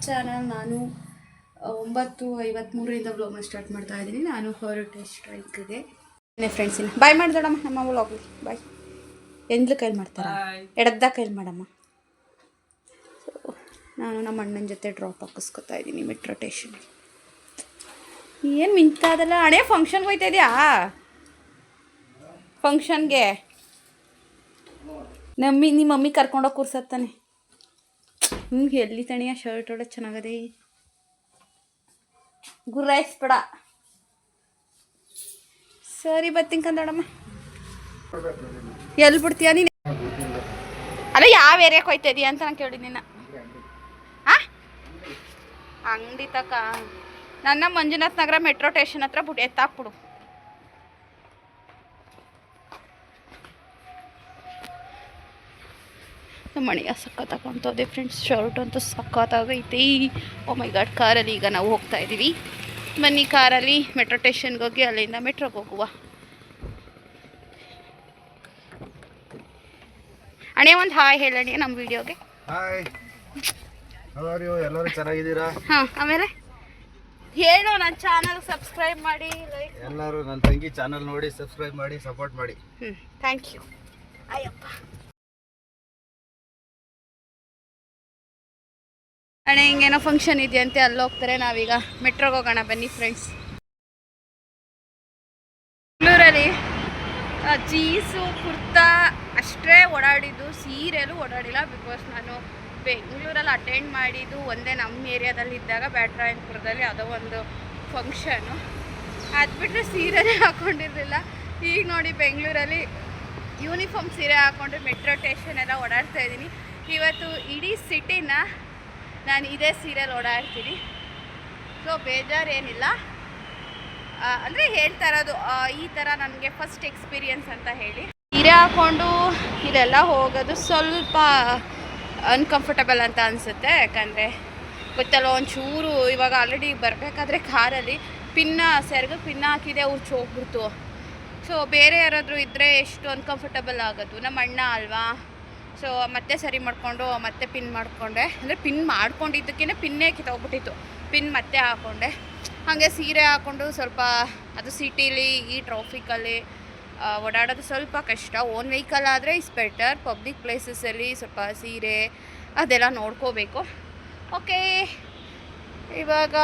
Channel. ನಾನು 9:53 ವ್ಲಾಗ್ನ start ಮಾಡ್ತಾ ಇದ್ದೀನಿ. ನಾನು ಹೊರಟೆ ಸ್ಟ್ರೈಕ್ಗೆ. ಫ್ರೆಂಡ್ಸ್ ಇಲ್ಲ ಬಾಯ್ ಮಾಡ್ದಡಮ್ಮ ನಮ್ಮ ವ್ಲಾಗ್ಲಿ ಬಾಯ್. ಎಂದ್ಲು ಕೈಲಿ ಮಾಡ್ತಾರೆ, ಎಡದ್ದ ಕೈಲಿ ಮಾಡಮ್ಮ. ಸೊ ನಾನು ನಮ್ಮ ಅಣ್ಣನ ಜೊತೆ ಡ್ರಾಪ್ ಹಾಕಿಸ್ಕೊತಾ ಇದ್ದೀನಿ ಮೆಟ್ರೋ ಸ್ಟೇಷನ್. ಏನು ಮಿಂತಾದಲ್ಲ ಹಣೆ ಫಂಕ್ಷನ್ಗೆ ಹೋಯ್ತಾ ಇದೆಯಾ? ಫಂಕ್ಷನ್ಗೆ ನಿಮ್ಮ ಮಮ್ಮಿ ಕರ್ಕೊಂಡೋಗಿ ಕೂರ್ಸತ್ತಾನೆ. ನಿಮ್ಗೆ ಎಲ್ಲಿ ತಣಿಯ ಶರ್ಟ್ ಹೊಡೆ ಚೆನ್ನಾಗದೆ ಗುರ್ರಾಯಿಸ್ಬೇಡ. ಸರಿ ಬರ್ತೀನಿ ಕಂದೋಡಮ್ಮ. ಎಲ್ಲಿ ಬಿಡ್ತೀಯ ನೀನು? ಅಲ್ಲ ಯಾವ ಏರಿಯಾಕ್ಕೆ ಹೋಯ್ತಾ ಇದೀಯ ಅಂತ ನಾನು ಕೇಳಿದ ನಿನ್ನ. ಹಾಂ ಅಂಗಡಿ ತಕ ನನ್ನ ಮಂಜುನಾಥ್ ನಗರ ಮೆಟ್ರೋ ಸ್ಟೇಷನ್ ಹತ್ರ ಬಿಟ್ಟು ಎತ್ತಾಕ್ಬಿಡು. ಮಣಿಯ ಸಖತ್ತಾಗಂತದೆ ಫ್ರೆಂಡ್ಸ್. ಶರ್ಟ್ ಅಂತೂ ಸಖತ್ತಾಗೈತಿ. ಓ ಮೈ ಗಾಡ್. ಕಾರಲ್ಲಿ ಈಗ ನಾವು ಹೋಗ್ತಾ ಇದ್ದೀವಿ. ಬನ್ನಿ ಕಾರಲ್ಲಿ ಮೆಟ್ರೋ ಸ್ಟೇಷನ್ಗೆ ಹೋಗಿ ಅಲ್ಲಿಂದ ಮೆಟ್ರೋಗೆ ಹೋಗುವ. ಅಣ್ಣೆ ಒಂದು ಹಾಯ್ ಹೇಳಣಿ ನಮ್ಮ ವಿಡಿಯೋಗೆ. ಹಾಯ್, ಎಲ್ಲರೂ ಚೆನ್ನಾಗಿದ್ದೀರಾ? ಹಾಂ, ಆಮೇಲೆ ಹೇಳು ನನ್ನ ಚಾನಲ್ ಸಬ್ಸ್ಕ್ರೈಬ್ ಮಾಡಿ, ಲೈಕ್. ಎಲ್ಲರೂ ನನ್ನ ತಂಗಿ ಚಾನಲ್ ನೋಡಿ ಸಬ್ಸ್ಕ್ರೈಬ್ ಮಾಡಿ ಸಪೋರ್ಟ್ ಮಾಡಿ. Thank you. ಅಯ್ಯಪ್ಪ ಅಣ್ಣ ಹಿಂಗೇನೋ ಫಂಕ್ಷನ್ ಇದೆಯಂತೆ, ಅಲ್ಲಿ ಹೋಗ್ತಾರೆ. ನಾವೀಗ ಮೆಟ್ರೋಗೆ ಹೋಗೋಣ ಬನ್ನಿ ಫ್ರೆಂಡ್ಸ್. ಬೆಂಗಳೂರಲ್ಲಿ ಜೀನ್ಸು ಕುರ್ತಾ ಅಷ್ಟೇ ಓಡಾಡಿದ್ದು, ಸೀರೆಯಲ್ಲೂ ಓಡಾಡಿಲ್ಲ. ಬಿಕಾಸ್ ನಾನು ಬೆಂಗಳೂರಲ್ಲಿ ಅಟೆಂಡ್ ಮಾಡಿದ್ದು ಒಂದೇ ನಮ್ಮ ಏರಿಯಾದಲ್ಲಿ ಇದ್ದಾಗ ಬ್ಯಾಟರಾಯನಪುರದಲ್ಲಿ ಯಾವುದೋ ಒಂದು ಫಂಕ್ಷನು. ಅದು ಬಿಟ್ಟರೆ ಸೀರೆನೇ ಹಾಕ್ಕೊಂಡಿರಲಿಲ್ಲ. ಈಗ ನೋಡಿ ಬೆಂಗಳೂರಲ್ಲಿ ಯೂನಿಫಾರ್ಮ್ ಸೀರೆ ಹಾಕ್ಕೊಂಡು ಮೆಟ್ರೋ ಸ್ಟೇಷನ್ ಎಲ್ಲ ಓಡಾಡ್ತಾ ಇದ್ದೀನಿ. ಇವತ್ತು ಇಡೀ ಸಿಟಿನ ನಾನು ಇದೇ ಸೀರೆಯಲ್ಲಿ ಓಡಾಡ್ತೀನಿ. ಸೊ ಬೇಜಾರೇನಿಲ್ಲ. ಅಂದರೆ ಹೇಳ್ತಾ ಇರೋದು ಈ ಥರ ನನಗೆ ಫಸ್ಟ್ ಎಕ್ಸ್ಪೀರಿಯನ್ಸ್ ಅಂತ ಹೇಳಿ. ಸೀರೆ ಹಾಕ್ಕೊಂಡು ಇದೆಲ್ಲ ಹೋಗೋದು ಸ್ವಲ್ಪ ಅನ್ಕಂಫರ್ಟಬಲ್ ಅಂತ ಅನಿಸುತ್ತೆ. ಯಾಕಂದರೆ ಗೊತ್ತಲ್ಲ, ಒಂಚೂರು ಇವಾಗ ಆಲ್ರೆಡಿ ಬರಬೇಕಾದ್ರೆ ಕಾರಲ್ಲಿ ಸೆರಗಕ್ಕೆ ಪಿನ್ನ ಹಾಕಿದೆ, ಉಚ್ಚು ಹೋಗ್ಬಿಡ್ತು. ಸೊ ಬೇರೆ ಯಾರಾದರೂ ಇದ್ದರೆ ಎಷ್ಟು ಅನ್ಕಂಫರ್ಟಬಲ್ ಆಗೋದು. ನಮ್ಮ ಅಣ್ಣ ಅಲ್ವಾ, ಸೊ ಮತ್ತೆ ಸರಿ ಮಾಡಿಕೊಂಡು ಮತ್ತೆ ಪಿನ್ ಮಾಡಿಕೊಂಡೆ. ಅಂದರೆ ಪಿನ್ ಮಾಡ್ಕೊಂಡಿದ್ದಕ್ಕೇ ಪಿನ್ನೇ ಕಿತ್ತೋಗ್ಬಿಟ್ಟಿತ್ತು. ಪಿನ್ ಮತ್ತೆ ಹಾಕ್ಕೊಂಡೆ. ಹಾಗೆ ಸೀರೆ ಹಾಕ್ಕೊಂಡು ಸ್ವಲ್ಪ ಅದು ಸಿಟಿಲಿ ಈ ಟ್ರಾಫಿಕಲ್ಲಿ ಓಡಾಡೋದು ಸ್ವಲ್ಪ ಕಷ್ಟ. ಓನ್ ವೆಹಿಕಲ್ ಆದರೆ ಇಸ್ ಬೆಟರ್. ಪಬ್ಲಿಕ್ ಪ್ಲೇಸಸಲ್ಲಿ ಸ್ವಲ್ಪ ಸೀರೆ ಅದೆಲ್ಲ ನೋಡ್ಕೋಬೇಕು. ಓಕೆ, ಇವಾಗ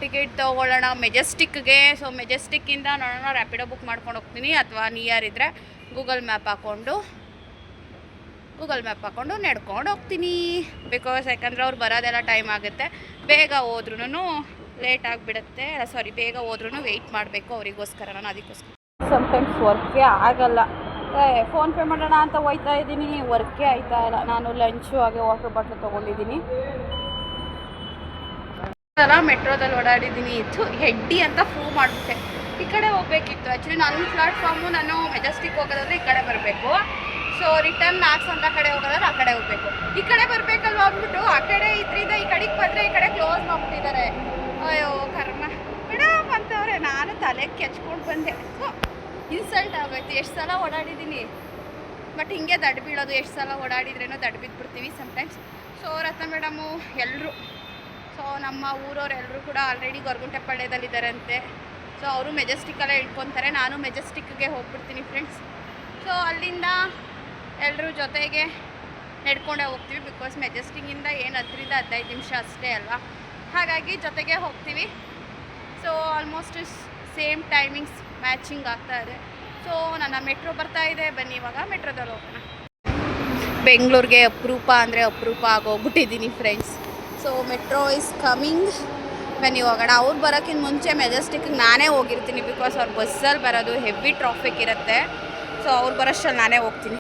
ಟಿಕೆಟ್ ತೊಗೊಳ್ಳೋಣ ಮೆಜೆಸ್ಟಿಕ್ಗೆ. ಸೊ ಮೆಜೆಸ್ಟಿಕ್ಕಿಂದ ನೋಡೋಣ ರ್ಯಾಪಿಡೋ ಬುಕ್ ಮಾಡ್ಕೊಂಡು ಹೋಗ್ತೀನಿ, ಅಥವಾ ನಿಯರ್ ಇದ್ದರೆ ಗೂಗಲ್ ಮ್ಯಾಪ್ ಹಾಕ್ಕೊಂಡು ನಡ್ಕೊಂಡು ಹೋಗ್ತೀನಿ. ಬಿಕಾಸ್ ಯಾಕಂದರೆ ಅವ್ರು ಬರೋದೆಲ್ಲ ಟೈಮ್ ಆಗುತ್ತೆ. ಬೇಗ ಹೋದ್ರೂ ಲೇಟ್ ಆಗಿಬಿಡುತ್ತೆ. ಬೇಗ ಹೋದ್ರೂ ವೆಯ್ಟ್ ಮಾಡಬೇಕು ಅವರಿಗೋಸ್ಕರ. ನಾನು ಅದಕ್ಕೋಸ್ಕರ ಸಮ್ಟೈಮ್ಸ್ ವರ್ಕೇ ಆಗಲ್ಲ. ಫೋನ್ಪೇ ಮಾಡೋಣ ಅಂತ ಹೋಯ್ತಾ ಇದ್ದೀನಿ, ವರ್ಕೇ ಆಯ್ತಾ ಇಲ್ಲ. ನಾನು ಲಂಚು ಹಾಗೆ ವಾಟರ್ ಬಾಟ್ಲು ತೊಗೊಂಡಿದ್ದೀನಿ. ಮೆಟ್ರೋದಲ್ಲಿ ಓಡಾಡಿದ್ದೀನಿ. ಇದು ಹೆಡ್ಡಿ ಅಂತ ಫೂ ಮಾಡಿಬಿಟ್ಟೆ. ಈ ಕಡೆ ಹೋಗಬೇಕಿತ್ತು. ಆ್ಯಕ್ಚುಲಿ ನನ್ನ ಪ್ಲಾಟ್ಫಾರ್ಮು ನಾನು ಮೆಜೆಸ್ಟಿಕ್ ಹೋಗೋದಾದ್ರೆ ಈ ಕಡೆ ಬರಬೇಕು. ಸೊ ರಿಟರ್ನ್ ಮ್ಯಾಕ್ಸ್ ಅಂತ ಕಡೆ ಹೋಗೋದಾದ್ರೆ ಆ ಕಡೆ ಹೋಗಬೇಕು. ಈ ಕಡೆ ಬರಬೇಕಲ್ವ ಅಂದ್ಬಿಟ್ಟು ಆ ಕಡೆ ಇದರಿಂದ ಈ ಕಡೆಗೆ ಬಂದರೆ ಈ ಕಡೆ ಕ್ಲೋಸ್ ಮಾಡಿಬಿಟ್ಟಿದ್ದಾರೆ. ಅಯ್ಯೋ ಕರ್ಮ, ಮೇಡಮ್ ಅಂತವ್ರೆ. ನಾನು ತಲೆಗೆ ಕೆಚ್ಕೊಂಡು ಬಂದೆ. ಇನ್ಸಲ್ಟ್ ಆಗೋಯ್ತು. ಎಷ್ಟು ಸಲ ಓಡಾಡಿದ್ದೀನಿ, ಬಟ್ ಹಿಂಗೆ ದಡ್ ಬೀಳೋದು. ಎಷ್ಟು ಸಲ ಓಡಾಡಿದ್ರೇನೋ ದಡ್ ಬಿದ್ದುಬಿಡ್ತೀವಿ ಸಮ್ಟೈಮ್ಸ್. ಸೊ ರತ್ನ ಮೇಡಮು ಎಲ್ಲರೂ, ಸೊ ನಮ್ಮ ಊರವರೆಲ್ಲರೂ ಕೂಡ ಆಲ್ರೆಡಿ ಗೊರಗುಂಟೆಪಾಳ್ಯದಲ್ಲಿದ್ದಾರಂತೆ. ಸೊ ಅವರು ಮೆಜೆಸ್ಟಿಕ್ಕಲ್ಲೇ ಇಳ್ಕೊತಾರೆ. ನಾನು ಮೆಜೆಸ್ಟಿಕ್ಗೆ ಹೋಗ್ಬಿಡ್ತೀನಿ ಫ್ರೆಂಡ್ಸ್. ಸೊ ಅಲ್ಲಿಂದ ಎಲ್ಲರೂ ಜೊತೆಗೆ ನಡ್ಕೊಂಡೇ ಹೋಗ್ತೀವಿ. ಬಿಕಾಸ್ ಮೆಜೆಸ್ಟಿಕ್ಕಿಂದ ಏನು 10-15 ನಿಮಿಷ ಅಷ್ಟೇ ಅಲ್ವಾ, ಹಾಗಾಗಿ ಜೊತೆಗೆ ಹೋಗ್ತೀವಿ. So almost same timings matching ಆಗ್ತಾ ಇದೆ. ಸೊ ನನ್ನ ಮೆಟ್ರೋ ಬರ್ತಾ ಇದೆ. ಬನ್ನಿ ಇವಾಗ ಮೆಟ್ರೋದಲ್ಲಿ ಹೋಗೋಣ. ಬೆಂಗಳೂರಿಗೆ ಅಪರೂಪ ಅಂದರೆ ಅಪರೂಪ ಆಗೋಗ್ಬಿಟ್ಟಿದ್ದೀನಿ friends. So metro is coming. ಬನ್ನಿ ಹೋಗೋಣ. ಅವ್ರು ಬರೋಕ್ಕಿಂತ ಮುಂಚೆ ಮೆಜೆಸ್ಟಿಕ್ಗೆ ನಾನೇ ಹೋಗಿರ್ತೀನಿ. ಬಿಕಾಸ್ ಅವ್ರು ಬಸ್ಸಲ್ಲಿ ಬರೋದು ಹೆವಿ ಟ್ರಾಫಿಕ್ ಇರುತ್ತೆ. ಸೊ ಅವ್ರು ಬರೋಷ್ಟರಲ್ಲಿ ನಾನೇ ಹೋಗ್ತೀನಿ.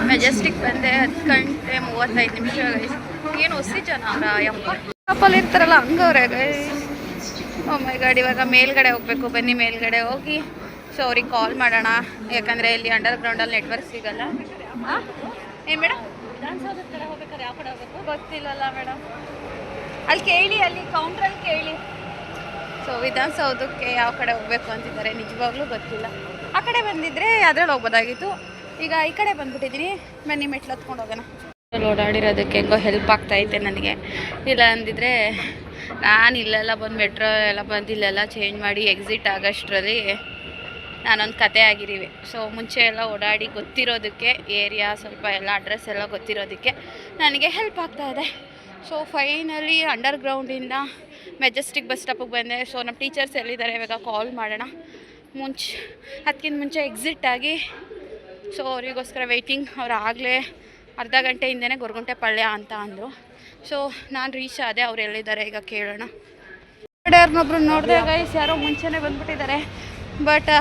ಮೆಜೆಸ್ಟಿಕ್ ಬಂದೆ 10:35 ಏನು ಹೊಸಿ ಜನ ಅವರ ಯಪ್ಪಲ್ಲಿ ಇರ್ತಾರಲ್ಲ ಹಂಗವ್ರೆ. ಓ ಮೈ ಗಾಡ್. ಇವಾಗ ಮೇಲ್ಗಡೆ ಹೋಗಬೇಕು. ಬನ್ನಿ ಮೇಲ್ಗಡೆ ಹೋಗಿ ಸೊ ಅವ್ರಿಗೆ ಕಾಲ್ ಮಾಡೋಣ. ಯಾಕಂದರೆ ಇಲ್ಲಿ ಅಂಡರ್ ಗ್ರೌಂಡಲ್ಲಿ ನೆಟ್ವರ್ಕ್ ಸಿಗಲ್ಲ. ಏನು ಮೇಡಮ್? ವಿಧಾನಸೌಧದ ಕಡೆ ಹೋಗ್ಬೇಕಾದ್ರೆ ಯಾವ ಕಡೆ ಹೋಗಬೇಕು ಗೊತ್ತಿಲ್ಲಲ್ಲ ಮೇಡಮ್. ಅಲ್ಲಿ ಕೇಳಿ, ಅಲ್ಲಿ ಕೌಂಟ್ರಲ್ಲಿ ಕೇಳಿ. ಸೊ ವಿಧಾನಸೌಧಕ್ಕೆ ಯಾವ ಕಡೆ ಹೋಗ್ಬೇಕು ಅಂತಿದ್ದಾರೆ ನಿಜವಾಗ್ಲೂ ಗೊತ್ತಿಲ್ಲ. ಆ ಕಡೆ ಬಂದಿದ್ರೆ ಅದ್ರಲ್ಲಿ ಹೋಗ್ಬೋದಾಗಿತ್ತು. ಈಗ ಈ ಕಡೆ ಬಂದ್ಬಿಟ್ಟಿದ್ದೀನಿ. ಬನ್ನಿ ಮೆಟ್ಲು ಹತ್ಕೊಂಡು ಹೋಗೋಣ. ಓಡಾಡಿರೋದಕ್ಕೆ ಹೆಂಗೋ ಹೆಲ್ಪ್ ಆಗ್ತಾಯಿದೆ ನನಗೆ. ಇಲ್ಲ ಅಂದಿದ್ರೆ ನಾನು ಇಲ್ಲೆಲ್ಲ ಬಂದು ಮೆಟ್ರೋ ಎಲ್ಲ ಬಂದು ಇಲ್ಲೆಲ್ಲ ಚೇಂಜ್ ಮಾಡಿ ಎಕ್ಸಿಟ್ ಆಗೋಷ್ಟರಲ್ಲಿ ನಾನೊಂದು ಕತೆ ಆಗಿದ್ದೀವಿ. ಸೊ ಮುಂಚೆ ಎಲ್ಲ ಓಡಾಡಿ ಗೊತ್ತಿರೋದಕ್ಕೆ, ಏರಿಯಾ ಸ್ವಲ್ಪ ಎಲ್ಲ ಅಡ್ರೆಸ್ ಎಲ್ಲ ಗೊತ್ತಿರೋದಕ್ಕೆ ನನಗೆ ಹೆಲ್ಪ್ ಆಗ್ತಾಯಿದೆ. ಸೊ ಫೈನಲಿ ಅಂಡರ್ಗ್ರೌಂಡಿಂದ ಮೆಜೆಸ್ಟಿಕ್ ಬಸ್ ಸ್ಟಾಪಿಗೆ ಬಂದೆ. ಸೊ ನಮ್ಮ ಟೀಚರ್ಸ್ ಎಲ್ಲಿದ್ದಾರೆ ಇವಾಗ ಕಾಲ್ ಮಾಡೋಣ. ಅದಕ್ಕಿಂತ ಮುಂಚೆ ಎಕ್ಸಿಟ್ ಆಗಿ ಸೊ ಅವರಿಗೋಸ್ಕರ ವೆಯ್ಟಿಂಗ್. ಅವ್ರು ಆಗಲೇ ಅರ್ಧ ಗಂಟೆ ಹಿಂದೆಯೇ ಗೊರಗುಂಟೆ ಪಾಳ್ಯ ಅಂತ ಅಂದರು. ಸೊ ನಾನು ರೀಚ್ ಆದೆ. ಅವ್ರು ಎಲ್ಲಿದ್ದಾರೆ ಈಗ ಕೇಳೋಣ. ಕಡೆ ಅವ್ರನ್ನೊಬ್ರು ನೋಡಿದೆ ಗೈಸ್, ಯಾರೋ ಮುಂಚೆನೇ ಬಂದುಬಿಟ್ಟಿದ್ದಾರೆ. ಬಟ್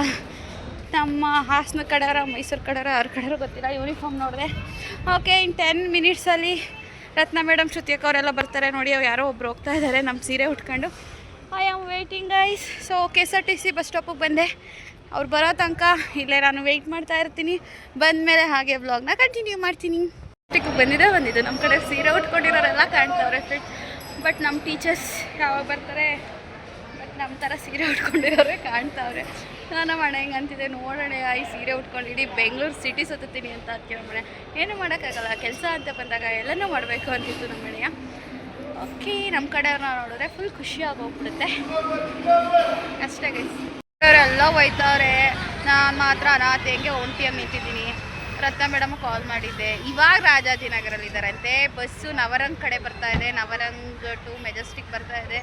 ನಮ್ಮ ಹಾಸನ ಕಡೆಯವರ, ಮೈಸೂರು ಕಡೆಯವರ, ಅವ್ರ ಕಡೆಯವರು ಗೊತ್ತಿಲ್ಲ. ಯೂನಿಫಾರ್ಮ್ ನೋಡಿದೆ. ಓಕೆ, ಇನ್ನು 10 ಮಿನಿಟ್ಸಲ್ಲಿ ರತ್ನ ಮೇಡಮ್, ಶ್ರುತಿಯಕ್ಕ ಅವರೆಲ್ಲ ಬರ್ತಾರೆ. ನೋಡಿ ಅವ್ರು ಯಾರೋ ಒಬ್ರು ಹೋಗ್ತಾ ಇದ್ದಾರೆ ನಮ್ಮ ಸೀರೆ ಉಟ್ಕೊಂಡು. I am waiting guys. So KSRTC bus ಸ್ಟಾಪಿಗೆ ಬಂದೆ. ಅವ್ರು ಬರೋ ತನಕ ಇಲ್ಲೇ ನಾನು ವೆಯ್ಟ್ ಮಾಡ್ತಾ ಇರ್ತೀನಿ. ಬಂದಮೇಲೆ ಹಾಗೆ ವ್ಲಾಗ್ನ ಕಂಟಿನ್ಯೂ ಮಾಡ್ತೀನಿ. ಬಂದಿದ್ದು ನಮ್ಮ ಕಡೆ ಸೀರೆ ಉಟ್ಕೊಂಡಿರೋರೆಲ್ಲ ಕಾಣ್ತಾವ್ರೆ ಫ್ರೆಂಡ್. ಬಟ್ ನಮ್ಮ ಟೀಚರ್ಸ್ ಯಾವಾಗ ಬರ್ತಾರೆ, ಬಟ್ ನಮ್ಮ ಥರ ಸೀರೆ ಉಟ್ಕೊಂಡಿರೋರೆ ಕಾಣ್ತಾವ್ರೆ. ನಮ್ಮ ಅಣ್ಣ ಹೆಂಗೆ ಅಂತಿದೆ, ನೋಡೋಣ ಈ ಸೀರೆ ಉಟ್ಕೊಂಡಿಡಿ ಬೆಂಗಳೂರು ಸಿಟಿ ಸುತ್ತೀನಿ ಅಂತ ಅದಕ್ಕೆ ನಮ್ಮ ಅಣ್ಣ. ಏನೂ ಮಾಡೋಕ್ಕಾಗಲ್ಲ, ಕೆಲಸ ಅಂತ ಬಂದಾಗ ಎಲ್ಲನೂ ಮಾಡಬೇಕು ಅಂತಿತ್ತು ನಮ್ಮ ಅಣ್ಣಯ್ಯ. ಓಕೆ, ನಮ್ಮ ಕಡೆಯವ್ರನ್ನ ನೋಡಿದ್ರೆ ಫುಲ್ ಖುಷಿಯಾಗಿ ಹೋಗ್ಬಿಡುತ್ತೆ ಅಷ್ಟೇ ಗೈಸ್. ಅವರೆಲ್ಲ ಹೋಯ್ತವ್ರೆ, ನಾನು ಮಾತ್ರ ಅನಾಥ ಹೆಂಗೆ ಒಂಟಿಯಾಗಿ ನಿಂತಿದ್ದೀನಿ. ರತ್ನ ಮೇಡಮ್ ಕಾಲ್ ಮಾಡಿದ್ದೆ. ಇವಾಗ ರಾಜಾಜಿನಗರಲ್ಲಿದ್ದಾರಂತೆ. ಬಸ್ಸು ನವರಂಗ್ ಕಡೆ ಬರ್ತಾ ಇದೆ, ನವರಂಗ್ ಟು ಮೆಜೆಸ್ಟಿಕ್ ಬರ್ತಾ ಇದೆ.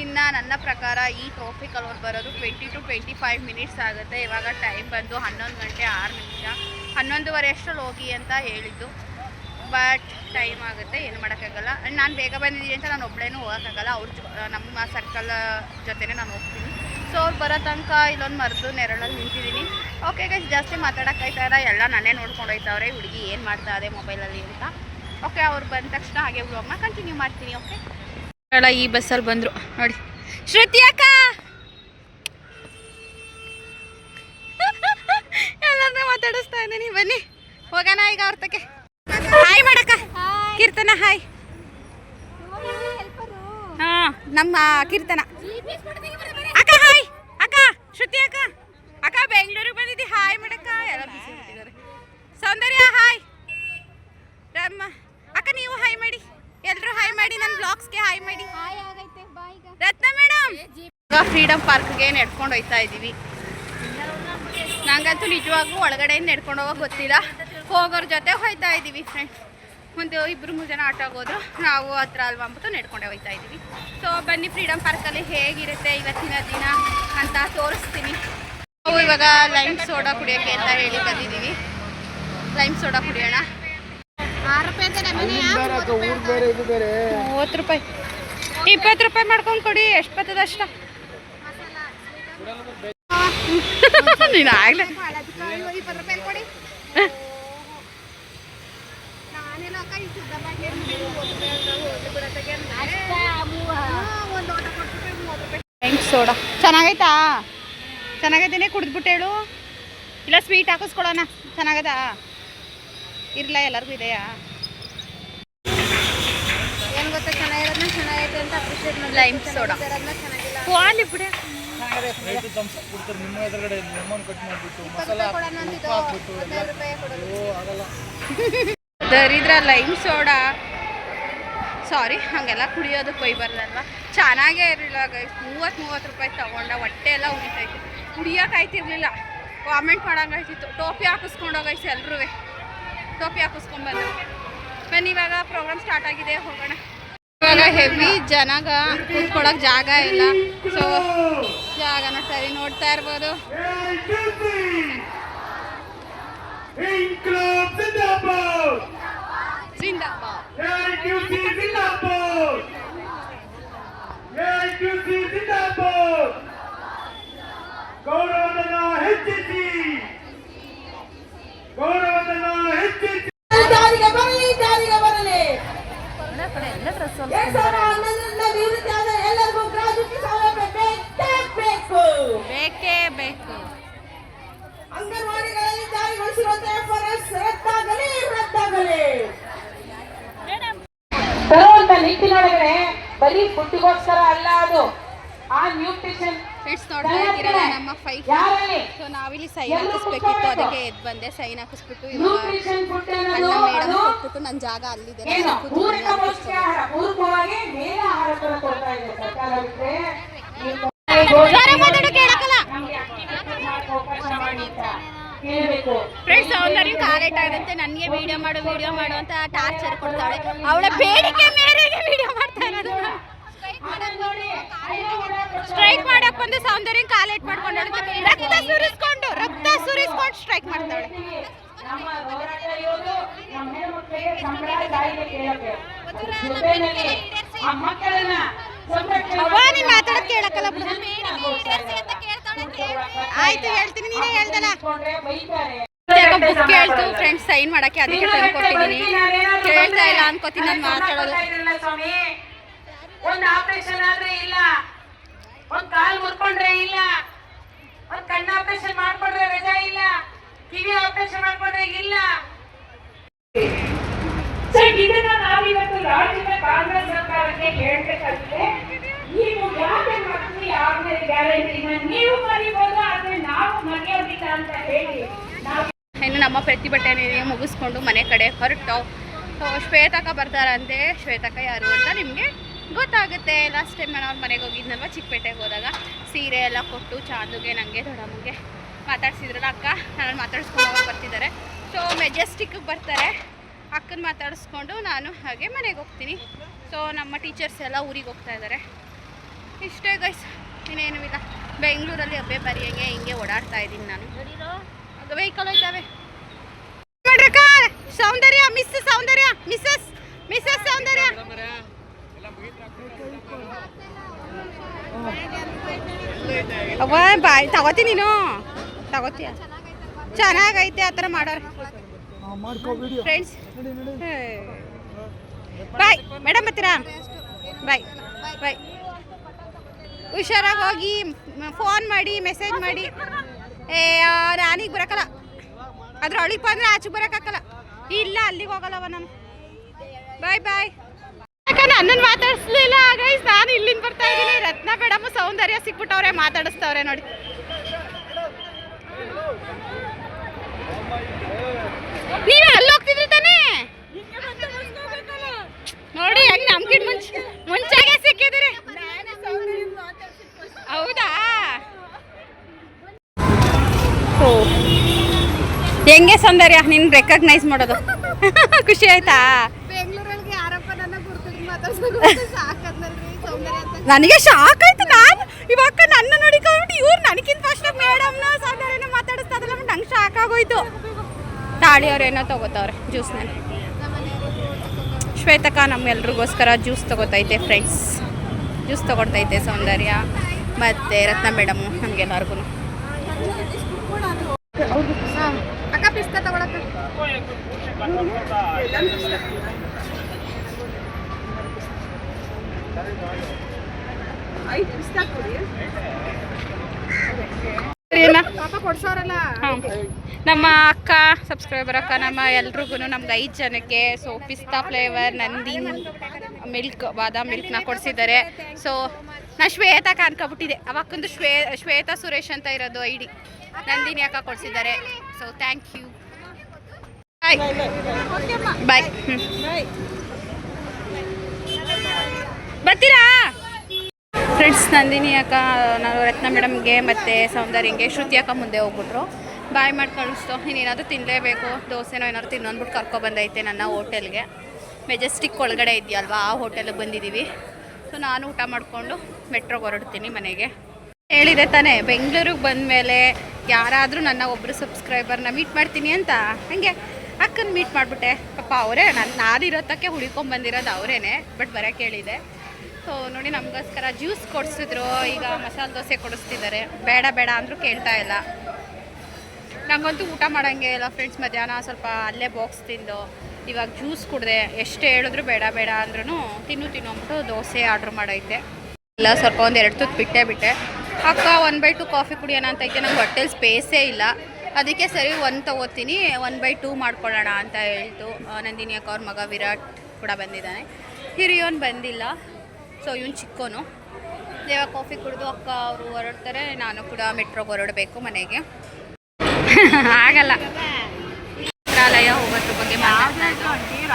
ಇನ್ನು ನನ್ನ ಪ್ರಕಾರ ಈ ಟ್ರಾಫಿಕಲ್ಲಿ ಅವ್ರು ಬರೋದು 20 to 25 ಮಿನಿಟ್ಸ್ ಆಗುತ್ತೆ. ಇವಾಗ ಟೈಮ್ ಬಂದು 11 ಗಂಟೆ 6 ನಿಮಿಷ. 11:15 ಅಷ್ಟರಲ್ಲಿ ಹೋಗಿ ಅಂತ ಹೇಳಿದ್ದು. ಬಟ್ ಟೈಮ್ ಆಗುತ್ತೆ, ಏನು ಮಾಡೋಕ್ಕಾಗಲ್ಲ. ನಾನು ಬೇಗ ಬಂದಿದ್ದೀನಿ ಅಂತ ನಾನು ಒಬ್ಬಳೇನೂ ಹೋಗೋಕ್ಕಾಗಲ್ಲ. ನಮ್ಮ ಸರ್ಕಲ್ ಜೊತೆನೇ ನಾನು ಹೋಗ್ತೀನಿ. ಸೊ ಅವ್ರು ಬರೋ ತನಕ ಇಲ್ಲೊಂದು ಮರದು ನೆರಳಲ್ಲಿ ನಿಂತಿದ್ದೀನಿ. ಓಕೆ ಗೈಸ್, ಜಾಸ್ತಿ ಮಾತಾಡೋಕ್ಕಾಯ್ತಾರ, ಎಲ್ಲ ನನ್ನೇ ನೋಡ್ಕೊಂಡು ಹೋಯ್ತವ್ರೆ. ಹುಡುಗಿ ಏನು ಮಾಡ್ತಾ ಇದೆ ಮೊಬೈಲಲ್ಲಿ ಅಂತ. ಓಕೆ, ಅವ್ರು ಬಂದ ತಕ್ಷಣ ಹಾಗೆ ವ್ಲಾಗ್ನ ಕಂಟಿನ್ಯೂ ಮಾಡ್ತೀನಿ. ಓಕೆ, ಈ ಬಸ್ಸಲ್ಲಿ ಬಂದರು ನೋಡಿ. ಶ್ರುತಿ ಅಕ್ಕ ಎಲ್ಲರನ್ನೂ ಮಾತಾಡಿಸ್ತಾ ಇದ್ದೀನಿ. ಬನ್ನಿ ಹೋಗೋಣ ಈಗ ಅವ್ರ ತಕ್ಕೆ. ಹಾಯ್ ಮಾಡಕ್ಕ. ಕೀರ್ತನ ಹಾಯ್. ಹಾಂ, ನಮ್ಮ ಕೀರ್ತನ ಅಕ್ಕ ಹಾಯ್. ಅಕ್ಕ ಶ್ರುತಿ ಅಕ್ಕ, ಅಕ್ಕ ಬೆಂಗಳೂರಿಗೆ ಬಂದಿದ್ದಿ. ಹಾಯ್ ಮಾಡಕ್ಕ. ಎಲ್ಲ ಬಿಸಿ ಬಿಟ್ಟಿದ್ದಾರೆ. ಸೌಂದರ್ಯ ಹಾಯ್. ರಮ್ಮ ಅಕ್ಕ ನೀವು ಹಾಯ್ ಮಾಡಿ, ಎಲ್ಲರೂ ಹಾಯ್ ಮಾಡಿ. ನನ್ನ ಬ್ಲಾಗ್ಸ್ಗೆ ಹಾಯ್ ಮಾಡಿ. ರತ್ನ ಮೇಡಮ್, ಫ್ರೀಡಮ್ ಪಾರ್ಕ್ಗೆ ನಡ್ಕೊಂಡು ಹೋಗ್ತಾ ಇದ್ದೀವಿ. ನಂಗಂತೂ ನಿಜವಾಗ್ಲೂ ಒಳಗಡೆಯಿಂದ ನಡ್ಕೊಂಡು ಹೋಗೋಕೆ ಗೊತ್ತಿಲ್ಲ. ಹೋಗೋರ ಜೊತೆ ಹೋಗ್ತಾ ಇದ್ದೀವಿ ಫ್ರೆಂಡ್ಸ್. ಒಂದು 2-3 ಜನ ಆಟೋ ಹೋದ್ರು, ನಾವು ಹತ್ರ ಅಲ್ವಾ ಅಂದ್ಬಿಟ್ಟು ನಡ್ಕೊಂಡೆ ಹೋಗ್ತಾ ಇದ್ದೀವಿ. ಸೊ ಬನ್ನಿ, ಫ್ರೀಡಮ್ ಪಾರ್ಕಲ್ಲಿ ಹೇಗಿರುತ್ತೆ ಇವತ್ತಿನ ದಿನ ಅಂತ ತೋರಿಸ್ತೀನಿ. ನಾವು ಇವಾಗ ಲೈಮ್ ಸೋಡಾ ಕುಡಿಯೋಕ್ಕೆ ಅಂತ ಹೇಳಿ ಬಂದಿದ್ದೀವಿ. ಲೈಮ್ ಸೋಡಾ ಕುಡಿಯೋಣ. 6 ರೂಪಾಯಿ ಅಂತ 30 ರೂಪಾಯಿ, 20 ರೂಪಾಯಿ ಮಾಡ್ಕೊಂಡು ಕೊಡಿ. ಎಷ್ಟು ಬರ್ತದ ಅಷ್ಟ. ನೀನು ಆಗಲೇ 20 ರೂಪಾಯಿ ಕೊಡಿ. ಸೋಡಾ ಚೆನ್ನಾಗೈತಾ? ಚೆನ್ನಾಗೈತೇನೆ, ಕುಡಿದ್ಬಿಟ್ಟು ಹೇಳು. ಇಲ್ಲ ಸ್ವೀಟ್ ಹಾಕಿಸ್ಕೊಳೋಣ. ಚೆನ್ನಾಗದಾ? ಇರಲ್ಲ, ಎಲ್ಲರಿಗೂ ಇದೆಯಾ? ಏನು ಗೊತ್ತಾ, ಚೆನ್ನಾಗಿರೋದನ್ನ ಚೆನ್ನಾಗೈತೆ ಅಂತ ಅಪ್ರಿಷಿಯೇಟ್ ಮಾಡಿ. ಲೈಮ್ ಸೋಡಾ ಕ್ವಾಲಿ ಬಿಡ. ದರಿದ್ರ ಲೈಮ್ ಸೋಡಾ, ಸಾರಿ, ಹಾಗೆಲ್ಲ ಕುಡಿಯೋದಕ್ಕೆ ಕೊಯ್ ಬರಲ್ವ. ಚೆನ್ನಾಗೇ ಇರಲಿಲ್ಲ ಗೈಸ್. 30 ರೂಪಾಯಿ ತೊಗೊಂಡ. ಹೊಟ್ಟೆ ಎಲ್ಲ ಉರಿತೈತೆ, ಕುಡಿಯೋಕೆ ಆಯ್ತಿರ್ಲಿಲ್ಲ. ಕಾಮೆಂಟ್ ಮಾಡೋಂಗಾಯ್ತಿತ್ತು. ಟೋಪಿ ಹಾಕಿಸ್ಕೊಂಡೋಗೈಸ್, ಎಲ್ಲರೂ ಟೋಪಿ ಹಾಕಿಸ್ಕೊಂಡ್ಬಂದು. ಬನ್ನಿ, ಇವಾಗ ಪ್ರೋಗ್ರಾಮ್ ಸ್ಟಾರ್ಟ್ ಆಗಿದೆ, ಹೋಗೋಣ. ಇವಾಗ ಹೆವಿ ಜನಗ, ಕೂತ್ಕೊಳ್ಳೋಕೆ ಜಾಗ ಇಲ್ಲ. ಸೊ ಜಾಗನ ಸರಿ ನೋಡ್ತಾ ಇರ್ಬೋದು. ಬೇಕೇ ಬೇಕು. ಅಂಗನವಾಡಿಗಳಲ್ಲಿ ಜಾರಿಗೊಳಿಸಿರುವಂತಹ ಫರಸ್ ರದ್ದಾಗಲಿ. ಬರುವಂತ ನಿಟ್ಟಿನೊಳಗಡೆ ಬರೀ ಫುಡ್ಗೋಸ್ಕರ ಅಲ್ಲ ಅದು, ಆ ನ್ಯೂಟ್ರಿಷನ್ ಫ್ರೆಂಡ್ಸ್ ನೋಡ್ತಾ ಇದ್ದೀರಲ್ಲ ನಮ್ಮ ಫೈಟ್. ಸೊ ನಾವಿಲ್ಲಿ ಸೈನ್ ಹಾಕಿಸ್ಬೇಕಿತ್ತು, ಅದಕ್ಕೆ ಎದ್ದು ಬಂದೆ. ಸೈನ್ ಹಾಕಿಸ್ಬಿಟ್ಟು ನ್ಯೂಟ್ರಿಷನ್ ಫುಡ್ ಅಲ್ಲ ಮೇಡಮ್ ಕೊಟ್ಬಿಟ್ಟು ನನ್ನ ಜಾಗ ಅಲ್ಲಿದೆ. ಪೂರಕ ಪೌಷ್ಟಿಕಾಹಾರ, ಪೂರಕವಾಗಿ ಮೇಲ ಆಹಾರ ತರ ಕೊಡ್ತಾ ಇದೆ ಸರ್ಕಾರ. ಬಿಟ್ರೆ ಫ್ರೆಂಡ್ಸ್ ಸೌಂದರ್ಯ ಕಾಲೇಟ್ ಆಗುತ್ತೆ, ನನಗೆ ವಿಡಿಯೋ ಮಾಡು ಅಂತ ಟಾರ್ಚರ್ ಕೊಡ್ತಾಳೆ. ಅವಳ ಬೇಡಿಕೆ ಮೇರೆಗೆ ವಿಡಿಯೋ ಮಾಡ್ತಾ ಇರೋದು. ಸ್ಟ್ರೈಕ್ ಮಾಡಕ್ ಬಂದು ಸೌಂದರ್ಯ ಕಾಲೇಟ್ ಮಾಡ್ಕೊಂಡು ರಕ್ತ ಸುರಿಸ್ಕೊಂಡು ಸ್ಟ್ರೈಕ್ ಮಾಡ್ತಾಳೆ. ನೀನ್ ಮಾತಾಡೋದ್ ಕೇಳಕ್ಕಲ್ಲ. ಆಯ್ತು ಹೇಳ್ತೀನಿ, ನೀನೇ ಹೇಳ್ದಲ್ಲ. ಬುಕ್ ಕೇಳ್ತು ಫ್ರೆಂಡ್ಸ್ ಸೈನ್ ಮಾಡಕ್ಕೆ, ಅದಕ್ಕೆ ತಂದು ಕೊಟ್ಟಿದ್ದೀನಿ. ಕೇಳ್ತಾ ಇಲ್ಲ ಅನ್ಕೋತೀನಿ ನಾನು ಮಾತಾಡೋದು. ಒಂದು ಆಪರೇಷನ್ ಆದ್ರೆ ಇಲ್ಲ, ಒಂದ್ ಕಾಲ್ ಮುರ್ಕೊಂಡ್ರೆ ಇಲ್ಲ, ಒಂದ್ ಕಣ್ಣು ಆಪರೇಷನ್ ಮಾಡ್ಕೊಂಡ್ರೆ ರಜಾ ಇಲ್ಲ, ಕಿವಿ ಆಪರೇಷನ್ ಮಾಡ್ಕೊಂಡ್ರೆ ಇಲ್ಲ. ಇದನ್ನ ನಾವಿವತ್ತು ರಾಜ್ಯದ ಕಾಂಗ್ರೆಸ್ ಸರ್ಕಾರಕ್ಕೆ ಹೇಳ್ಬೇಕಾಗಿದೆ. ನೀವು ಯಾಕೆ ಮಾಡ್ತೀವಿ ಯಾರ ಮೇಲೆ ಗ್ಯಾರಂಟಿನ ನೀವು ಮರಿಬೋದು, ಆದ್ರೆ ನಾವು ಮರೆಯೋದಿಲ್ಲ ಅಂತ ಹೇಳಿ ಇನ್ನು ನಮ್ಮ ಪ್ರತಿಭಟನೆ ಮುಗಿಸ್ಕೊಂಡು ಮನೆ ಕಡೆ ಹೊರಟು. ಶ್ವೇತಕ್ಕ ಬರ್ತಾರಂತೆ. ಶ್ವೇತಕ್ಕ ಯಾರು ಅಂತ ನಿಮಗೆ ಗೊತ್ತಾಗುತ್ತೆ. ಲಾಸ್ಟ್ ಟೈಮ್ ನಾನು ಅವ್ರ ಮನೆಗೆ ಹೋಗಿದ್ನಲ್ವ, ಚಿಕ್ಕಪೇಟೆಗೆ ಹೋದಾಗ ಸೀರೆ ಎಲ್ಲ ಕೊಟ್ಟು ಚಾಂದುಗೆ, ನನಗೆ ದೊಡ್ಡಮ್ಮಗೆ ಮಾತಾಡ್ಸಿದ್ರಲ್ಲ ಅಕ್ಕ. ನಾನು ಮಾತಾಡಿಸ್ಕೊಂಡು ಬರ್ತಿದ್ದಾರೆ. ಸೊ ಮೆಜೆಸ್ಟಿಕ್ಗೆ ಬರ್ತಾರೆ. ಅಕ್ಕನ ಮಾತಾಡಿಸ್ಕೊಂಡು ನಾನು ಹಾಗೆ ಮನೆಗೆ ಹೋಗ್ತೀನಿ. ಸೊ ನಮ್ಮ ಟೀಚರ್ಸ್ ಎಲ್ಲ ಊರಿಗೆ ಹೋಗ್ತಾ ಇದ್ದಾರೆ. ಇಷ್ಟೇ ಗೈಸ್, ಇನ್ನೇನು ಇಲ್ಲ. ಬೆಂಗಳೂರಲ್ಲಿ ಹಬ್ಬೆ ಬರೆಯಂಗೆ ಹಿಂಗೆ ಓಡಾಡ್ತಾ ಇದ್ದೀನಿ ನಾನು. ವೆಹಿಕಲ್ ಹೋಯ್ತಾವೆ. ಸೌಂದರ್ಯ ಮಿಸ್ಸಸ್ ಸೌಂದರ್ಯ, ಮಿಸ್ಸಸ್ ಸೌಂದರ್ಯ. ಅವ್ವ ಬಾಯ್ ತಗೋತೀನಿ, ನೀನು ತಗೋತೀಯ? ಚೆನ್ನಾಗೈತೆ ಆ ಥರ ಮಾಡೋರು. ಫ್ರೆಂಡ್ಸ್ ಬಾಯ್ ಮೇಡಮ್, ಬರ್ತೀರಾ? ಬಾಯ್ ಬಾಯ್. ಹುಷಾರಾಗಿ ಹೋಗಿ, ಫೋನ್ ಮಾಡಿ, ಮೆಸೇಜ್ ಮಾಡಿ. ನಾನೀಗ ಬರೋಕ್ಕಲ್ಲ, ಅದ್ರ ಒಳಗೆ ಬಂದರೆ ಆಚೆಗೆ ಬರೋಕ್ಕಾಗಲ್ಲ. ಇಲ್ಲ ಅಲ್ಲಿಗೆ ಹೋಗಲ್ಲವ ನಾನು. ಬಾಯ್ ಬಾಯ್. ಯಾಕಂದ್ರೆ ನನ್ನನ್ನು ಮಾತಾಡಿಸ್ಲಿಲ್ಲ ಗೈಸ್, ನಾನು ಇಲ್ಲಿಂದ ಬರ್ತಾ ಇದ್ದೀನಿ. ರತ್ನ ಮೇಡಮ್ ಸೌಂದರ್ಯ ಸಿಕ್ಬಿಟ್ಟವ್ರೆ, ಮಾತಾಡಿಸ್ತವ್ರೆ ನೋಡಿ. ನೀವೇ ಅಲ್ಲಿ ಹೋಗ್ತಿದ್ರಿ ತಾನೇ ನೋಡಿ, ಹೆಂಗ್ ನಮ್ಗಿಂತ ಮುಂಚೆಗೆ ಸಿಕ್ಕಿದ್ರಿ. ಹೌದಾ? ಹೆಂಗೆ ಸೌಂದರ್ಯ ನಿನ್ನ ರೆಕಗ್ನೈಸ್ ಮಾಡೋದು? ಖುಷಿ ಆಯ್ತಾ? ನನಗೆ ಶಾಕ್ ಆಯ್ತು. ನಾನು ಇವಾಗ ನನ್ನ ನೋಡಿಕೊಂಡು ಇವ್ರು ನನಗಿಂತ ಫಸ್ಟ್ ಮೇಡಮ್ನ ಸೌಂದರ್ಯನ ಮಾತಾಡಿಸ್ತಾರಲ್ಲ, ನಂಗೆ ಶಾಕ್ ಆಗೋಯ್ತು. ತಾಳಿಯವ್ರೇನೋ ತಗೋತಾವ್ರೆ ಜ್ಯೂಸ್ನಲ್ಲಿ. ಶ್ವೇತಕ್ಕ ನಮ್ಮೆಲ್ರಿಗೋಸ್ಕರ ಜ್ಯೂಸ್ ತಗೋತೈತೆ ಫ್ರೆಂಡ್ಸ್. ಜ್ಯೂಸ್ ತಗೊಳ್ತೈತೆ ಸೌಂದರ್ಯ ಮತ್ತು ರತ್ನ ಮೇಡಮು, ನಮಗೆಲ್ಲರಿಗೂ. ಅಕ್ಕ ಪಿಸ್ತಾ ತಗೊಳಕ್ಕ. ನಮ್ಮ ಅಕ್ಕ ಸಬ್ಸ್ಕ್ರೈಬರ್ ಅಕ್ಕ, ನಮ್ಮ ಎಲ್ರಿಗೂ, ನಮ್ಗೆ 5 ಜನಕ್ಕೆ. ಸೊ ಪಿಸ್ತಾ ಫ್ಲೇವರ್ ನಂದಿನಿ ಮಿಲ್ಕ್, ಬಾದಾಮ್ ಮಿಲ್ಕ್ನ ಕೊಡಿಸಿದ್ದಾರೆ. ಸೊ ನಾನು ಶ್ವೇತಾ ಅನ್ಕೊಬಿಟ್ಟಿದ್ದೆ, ಅವಕ್ಕೊಂದು ಶ್ವೇತಾ ಸುರೇಶ್ ಅಂತ ಇರೋದು ಐಡಿ. ನಂದಿನಿ ಅಕ್ಕ ಕೊಡಿಸಿದ್ದಾರೆ. So thank you. Bye bye. ಬರ್ತೀರಾ ಫ್ರೆಂಡ್ಸ್? ನಂದಿನಿ ಅಕ್ಕ, ನಾನು ರತ್ನ ಮೇಡಮ್ಗೆ ಮತ್ತು ಸೌಂದರ್ಯಂಗೆ, ಶ್ರುತಿ ಅಕ್ಕ ಮುಂದೆ ಹೋಗ್ಬಿಟ್ರು. ಬಾಯ್ ಮಾಡಿ ಕಳಿಸ್ತು. ಇನ್ನೇನಾದರೂ ತಿನ್ನಲೇಬೇಕು, ದೋಸೆನೋ ಏನಾದ್ರು ತಿನ್ನೋಂದ್ಬಿಟ್ಟು ಕರ್ಕೊಬಂದೈತೆ ನನ್ನ ಹೋಟೆಲ್ಗೆ. ಮೆಜೆಸ್ಟಿಕ್ ಒಳಗಡೆ ಇದೆಯಲ್ವಾ, ಆ ಹೋಟೆಲ್ಗೆ ಬಂದಿದ್ದೀವಿ. ಸೊ ನಾನು ಊಟ ಮಾಡಿಕೊಂಡು ಮೆಟ್ರೋಗೆ ಹೊರಡ್ತೀನಿ ಮನೆಗೆ. ಹೇಳಿದೆ ತಾನೇ, ಬೆಂಗಳೂರಿಗೆ ಬಂದಮೇಲೆ ಯಾರಾದರೂ ನನ್ನ ಒಬ್ಬರು ಸಬ್ಸ್ಕ್ರೈಬರ್ನ ಮೀಟ್ ಮಾಡ್ತೀನಿ ಅಂತ. ಹಾಗೆ ಅಕ್ಕನ ಮೀಟ್ ಮಾಡಿಬಿಟ್ಟೆ. ಪಾಪ ಅವರೇ, ನಾನಿರೋತಕ್ಕೆ ಹುಡ್ಕೊಂಬಂದಿರೋದು ಅವರೇನೆ, ಬಟ್ ಬರೋಕ್ಕೆ ಹೇಳಿದೆ. ಸೊ ನೋಡಿ, ನಮಗೋಸ್ಕರ ಜ್ಯೂಸ್ ಕೊಡಿಸಿದ್ರು. ಈಗ ಮಸಾಲೆ ದೋಸೆ ಕೊಡಿಸ್ತಿದ್ದಾರೆ. ಬೇಡ ಬೇಡ ಅಂದರೂ ಕೇಳ್ತಾ ಇಲ್ಲ. ನನಗಂತೂ ಊಟ ಮಾಡೋಂಗೆ ಇಲ್ಲ ಫ್ರೆಂಡ್ಸ್. ಮಧ್ಯಾಹ್ನ ಸ್ವಲ್ಪ ಅಲ್ಲೇ ಬಾಕ್ಸ್ ತಿಂದು ಇವಾಗ ಜ್ಯೂಸ್ ಕುಡಿದೆ. ಎಷ್ಟು ಹೇಳಿದ್ರು ಬೇಡ ಬೇಡ ಅಂದ್ರೂ ತಿನ್ನು ಅಂದ್ಬಿಟ್ಟು ದೋಸೆ ಆರ್ಡ್ರ್ ಮಾಡೈತೆ. ಇಲ್ಲ ಸ್ವಲ್ಪ ಒಂದು 2 ತುತ್ತು ಬಿಟ್ಟೆ. ಅಕ್ಕ 1/2 ಕಾಫಿ ಕುಡಿಯೋಣ ಅಂತ ಐತೆ. ನಂಗೆ ಹೊಟ್ಟೆಲಿ ಸ್ಪೇಸೇ ಇಲ್ಲ. ಅದಕ್ಕೆ ಸರಿ 1 ತೊಗೋತೀನಿ, 1/2 ಮಾಡ್ಕೊಳ್ಳೋಣ ಅಂತ ಹೇಳ್ತು. ನಂದಿನಿ ಅಕ್ಕ ಅವ್ರ ಮಗ ವಿರಾಟ್ ಕೂಡ ಬಂದಿದ್ದಾನೆ. ಹಿರಿಯೋನು ಬಂದಿಲ್ಲ. ಸೊ ಇವನು ಚಿಕ್ಕೋನು. ಇವಾಗ ಕಾಫಿ ಕುಡಿದು ಅಕ್ಕ ಅವರು ಹೊರಡ್ತಾರೆ, ನಾನು ಕೂಡ ಮೆಟ್ರೋಗೆ ಹೊರಡಬೇಕು ಮನೆಗೆ. ಆಗಲ್ಲ. ಚಿತ್ರಾಲಯ ಹೋಗೋದ್ರ ಬಗ್ಗೆ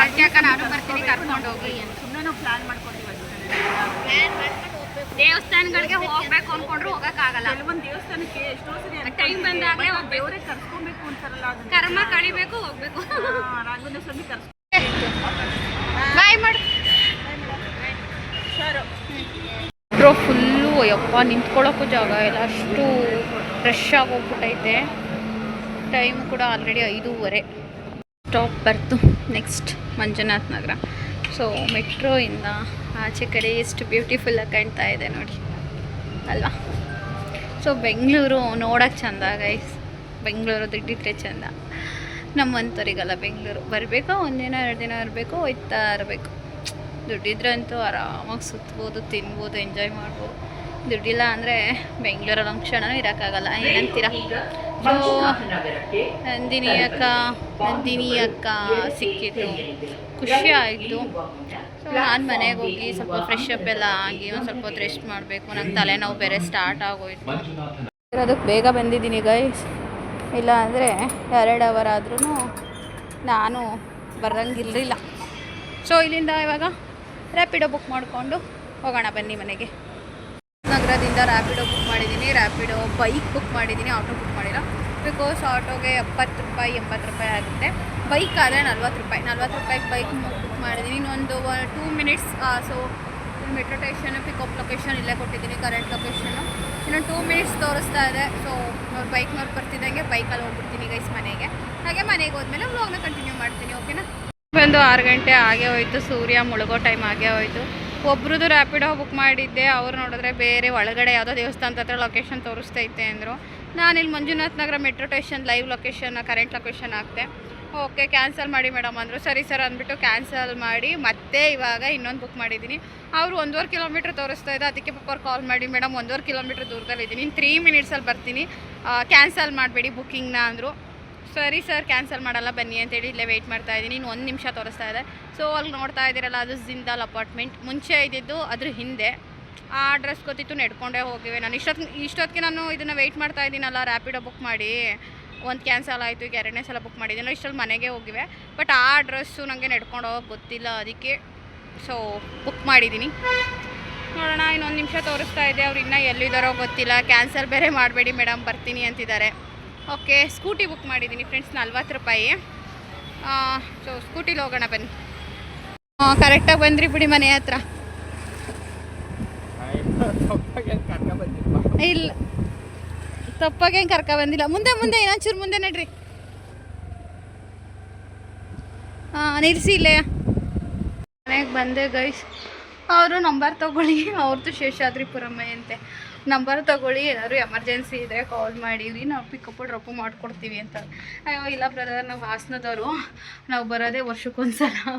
ಅದಕ್ಕೆ ಅಕ್ಕ ನಾನು ಬರ್ತೀನಿ, ಕರ್ಕೊಂಡು ಹೋಗಿ. ಸುಮ್ಮನೆ ಪ್ಲಾನ್ ಮಾಡ್ಕೊಂಡಿದ್ದೀವಿ. ದೇವಸ್ಥಾನಗಳಿಗೆ ಹೋಗ್ಬೇಕು ಅನ್ಕೊಂಡ್ರು ಹೋಗಕ್ಕಾಗಲ್ಲ. ಕೆಲವೊಂದು ದೇವಸ್ಥಾನಕ್ಕೆ ಎಷ್ಟೋ ಸರಿ ಟೈಮ್ ಬಂದಾಗಲೇ ಹೋಗ್ಬೇಕು. ದೇವರೇ ಕರ್ಸ್ಕೊಬೇಕು ಅಂತಾರಲ್ಲ, ಕರ್ಮ ಕಳಿಬೇಕು, ಹೋಗ್ಬೇಕು. ರಾಘವೇಂದ್ರ ಸ್ವಾಮಿ ಬಾಯ್ ಮಾಡು. ಮೆಟ್ರೋ ಫುಲ್ಲು ಯಪ್ಪ, ನಿಂತ್ಕೊಳ್ಳೋಕ್ಕೂ ಜಾಗ ಇಲ್ಲ, ಅಷ್ಟು ಫ್ರೆಶ್ ಆಗಿ ಹೋಗ್ಬಿಟ್ಟೈತೆ. ಟೈಮ್ ಕೂಡ ಆಲ್ರೆಡಿ 5:30. ಸ್ಟಾಪ್ ಬರ್ತು ನೆಕ್ಸ್ಟ್ ಮಂಜುನಾಥ್ ನಗರ. ಸೊ ಮೆಟ್ರೋಯಿಂದ ಆಚೆ ಕಡೆ ಎಷ್ಟು ಬ್ಯೂಟಿಫುಲ್ಲಾಗಿ ಕಾಣ್ತಾ ಇದೆ ನೋಡಿ ಅಲ್ವಾ. ಸೊ ಬೆಂಗಳೂರು ನೋಡೋಕ್ಕೆ ಚೆಂದ ಗೈಸ್, ಬೆಂಗಳೂರು ದುಡ್ಡಿದ್ರೆ ಚೆಂದ. ನಮ್ಮಂಥವ್ರಿಗಲ್ಲ ಬೆಂಗಳೂರು, ಬರಬೇಕು ಒಂದಿನ 2 ದಿನ ಇರಬೇಕು, ಹೋಯ್ತಾ ಇರಬೇಕು. ದುಡ್ಡಿದ್ರೆ ಅಂತೂ ಆರಾಮಾಗಿ ಸುತ್ಬೋದು, ತಿನ್ಬೋದು, ಎಂಜಾಯ್ ಮಾಡ್ಬೋದು. ದುಡ್ಡಿಲ್ಲ ಅಂದರೆ ಬೆಂಗಳೂರಲ್ಲಿ ಒಂದು ಕ್ಷಣನೂ ಇರೋಕ್ಕಾಗಲ್ಲ. ಏನಂತೀರ? ಸೊ ನಂದಿನಿ ಅಕ್ಕ ಸಿಕ್ಕಿತ್ತು, ಖುಷಿ ಆಯಿತು. ಸೊ ನಾನು ಮನೆಗೆ ಹೋಗಿ ಸ್ವಲ್ಪ ಫ್ರೆಶ್ ಅಪ್ ಎಲ್ಲ ಆಗಿ ಒಂದು ಸ್ವಲ್ಪ ಹೊತ್ತು ರೆಸ್ಟ್ ಮಾಡಬೇಕು. ನಂಗೆ ತಲೆನೋವು ಬೇರೆ ಸ್ಟಾರ್ಟ್ ಆಗೋಯ್ತು. ಅದಕ್ಕೆ ಬೇಗ ಬಂದಿದ್ದೀನಿ ಗೈಸ್, ಇಲ್ಲ ಅಂದರೆ 2 ಅವರ್ ಆದ್ರೂ ನಾನು ಬರೋಂಗಿರಲಿಲ್ಲ. ಸೊ ಇಲ್ಲಿಂದ ಇವಾಗ ರ್ಯಾಪಿಡೋ ಬುಕ್ ಮಾಡಿಕೊಂಡು ಹೋಗೋಣ ಬನ್ನಿ ಮನೆಗೆ. ನಗರದಿಂದ ರ್ಯಾಪಿಡೋ ಬುಕ್ ಮಾಡಿದ್ದೀನಿ, ರ್ಯಾಪಿಡೋ ಬೈಕ್ ಬುಕ್ ಮಾಡಿದ್ದೀನಿ, ಆಟೋ ಬುಕ್ ಮಾಡಿಲ್ಲ. ಬಿಕಾಸ್ ಆಟೋಗೆ 70 ರೂಪಾಯಿ 80 ರೂಪಾಯಿ ಆಗುತ್ತೆ, ಬೈಕ್ ಆದರೆ 40 ರೂಪಾಯಿ. 40 ರೂಪಾಯಿಗೆ ಬೈಕ್ ಬುಕ್ ಮಾಡಿದ್ದೀನಿ. ಇನ್ನೊಂದು 2 minutes. So metro station pickup location ಇಲ್ಲೇ ಕೊಟ್ಟಿದ್ದೀನಿ, ಕರೆಂಟ್ ಲೊಕೇಶನ್ನು. ಇನ್ನೊಂದು 2 ಮಿನಿಟ್ಸ್ ತೋರಿಸ್ತಾ ಇದೆ. ಸೊ ಅವ್ರು ಬೈಕ್ನವ್ರು ಬರ್ತಿದ್ದಂಗೆ ಬೈಕಲ್ಲಿ ಹೋಗ್ಬಿಡ್ತೀನಿ ಗೈಸ್ ಮನೆಗೆ. ಹಾಗೆ ಮನೆಗೆ ಹೋದ್ಮೇಲೆ ವ್ಲಾಗ್ನ ಕಂಟಿನ್ಯೂ ಮಾಡ್ತೀನಿ, ಓಕೆನಾ? ಒಂದು 6 ಗಂಟೆ ಆಗೇ ಹೋಯಿತು, ಸೂರ್ಯ ಮುಳುಗೋ ಟೈಮ್ ಆಗೇ ಹೋಯಿತು. ಒಬ್ರದ್ದು ರ್ಯಾಪಿಡೋ ಬುಕ್ ಮಾಡಿದ್ದೆ, ಅವ್ರು ನೋಡಿದ್ರೆ ಬೇರೆ ಒಳಗಡೆ ಯಾವುದೋ ದೇವಸ್ಥಾನದ ಹತ್ರ ಲೊಕೇಶನ್ ತೋರಿಸ್ತೈತೆ ಅಂದರು. ನಾನಿಲ್ಲಿ Manjunath Nagar metro station live location current location ಹಾಕ್ತೆ. ಓಕೆ ಕ್ಯಾನ್ಸಲ್ ಮಾಡಿ ಮೇಡಮ್ ಅಂದರು. ಸರಿ ಸರ್ ಅಂದ್ಬಿಟ್ಟು ಕ್ಯಾನ್ಸಲ್ ಮಾಡಿ ಮತ್ತೆ ಇವಾಗ ಇನ್ನೊಂದು ಬುಕ್ ಮಾಡಿದ್ದೀನಿ. ಅವರು 1.5 ಕಿಲೋಮೀಟ್ರ್ ತೋರಿಸ್ತಾ ಇದೆ. ಅದಕ್ಕೆ ಪಾಪ ಕಾಲ್ ಮಾಡಿ ಮೇಡಮ್ 1.5 ಕಿಲೋಮೀಟ್ರ್ ದೂರದಲ್ಲಿದ್ದೀನಿ, ಇನ್ನು 3 ಮಿನಿಟ್ಸಲ್ಲಿ ಬರ್ತೀನಿ, ಕ್ಯಾನ್ಸಲ್ ಮಾಡಬೇಡಿ ಬುಕ್ಕಿಂಗ್ನ ಅಂದರು. ಸರಿ ಸರ್ ಕ್ಯಾನ್ಸಲ್ ಮಾಡಲ್ಲ ಬನ್ನಿ ಅಂತೇಳಿ ಇಲ್ಲೇ ವೆಯ್ಟ್ ಮಾಡ್ತಾ ಇದ್ದೀನಿ. ಇನ್ನು 1 ನಿಮಿಷ ತೋರಿಸ್ತಾ ಇದೆ. ಸೊ ಅಲ್ಲಿ ನೋಡ್ತಾ ಇದ್ದೀರಲ್ಲ, ಅದು ಜಿಂದಾಲ್ ಅಪಾರ್ಟ್ಮೆಂಟ್. ಮುಂಚೆ ಇದ್ದಿದ್ದು ಅದ್ರ ಹಿಂದೆ. ಆ ಅಡ್ರೆಸ್ ಗೊತ್ತಿತ್ತು, ನಡ್ಕೊಂಡೇ ಹೋಗಿವೆ. ನಾನು ಇಷ್ಟೊತ್ತಿಗೆ ನಾನು ಇದನ್ನು ವೆಯ್ಟ್ ಮಾಡ್ತಾ ಇದ್ದೀನಲ್ಲ, ರ್ಯಾಪಿಡೋ ಬುಕ್ ಮಾಡಿ ಒಂದು ಕ್ಯಾನ್ಸಲ್ ಆಯಿತು, ಈಗ 2ನೇ ಸಲ ಬುಕ್ ಮಾಡಿದ್ದೀನಿ. ಇಷ್ಟರಲ್ಲಿ ಮನೆಗೆ ಹೋಗಿವೆ, ಬಟ್ ಆ ಅಡ್ರೆಸ್ಸು ನನಗೆ ನಡ್ಕೊಂಡು ಹೋಗೋಕ್ಕೆ ಗೊತ್ತಿಲ್ಲ, ಅದಕ್ಕೆ ಸೊ ಬುಕ್ ಮಾಡಿದ್ದೀನಿ. ನೋಡೋಣ, ಇನ್ನೊಂದು ನಿಮಿಷ ತೋರಿಸ್ತಾ ಇದೆ. ಅವ್ರು ಇನ್ನೂ ಎಲ್ಲಿದ್ದಾರೋ ಗೊತ್ತಿಲ್ಲ. ಕ್ಯಾನ್ಸಲ್ ಬೇರೆ ಮಾಡಬೇಡಿ ಮೇಡಮ್, ಬರ್ತೀನಿ ಅಂತಿದ್ದಾರೆ. ಓಕೆ ಸ್ಕೂಟಿ ಬುಕ್ ಮಾಡಿದ್ದೀನಿ ಫ್ರೆಂಡ್ಸ್, 40 ರೂಪಾಯಿ. ಸೊ ಸ್ಕೂಟಿಲಿ ಹೋಗೋಣ ಬನ್ನಿ. ಕರೆಕ್ಟಾಗಿ ಬಂದ್ರಿ ಬಿಡಿ ಮನೆ ಹತ್ರ. ಇಲ್ಲ ತಪ್ಪಾಗೆ ಕರ್ಕ ಬಂದಿಲ್ಲ. ಮುಂದೆ ಇನ್ನೊಂಚೂರು ಮುಂದೆ ನಡ್ರಿ. ನಿಲ್ಲಿಸಿ ಇಲ್ಲೇ ಮನೆಗೆ ಬಂದೆ ಗೈಸ್. ಅವರು ನಂಬರ್ ತೊಗೊಳ್ಳಿ, ಅವ್ರದ್ದು ಶೇಷಾದ್ರಿಪುರಮ್ಮ ಅಂತೆ. ನಂಬರ್ ತೊಗೊಳ್ಳಿ, ಏನಾದ್ರು ಎಮರ್ಜೆನ್ಸಿ ಇದ್ದರೆ ಕಾಲ್ ಮಾಡಿರಿ, ನಾವು ಪಿಕಪ್ಪು ಡ್ರಾಪು ಮಾಡಿಕೊಡ್ತೀವಿ ಅಂತ. ಅಯ್ಯೋ ಇಲ್ಲ ಬ್ರದರ್, ನಾವು ಹಾಸನದವರು, ನಾವು ಬರೋದೇ ವರ್ಷಕ್ಕೊಂದ್ಸಲ,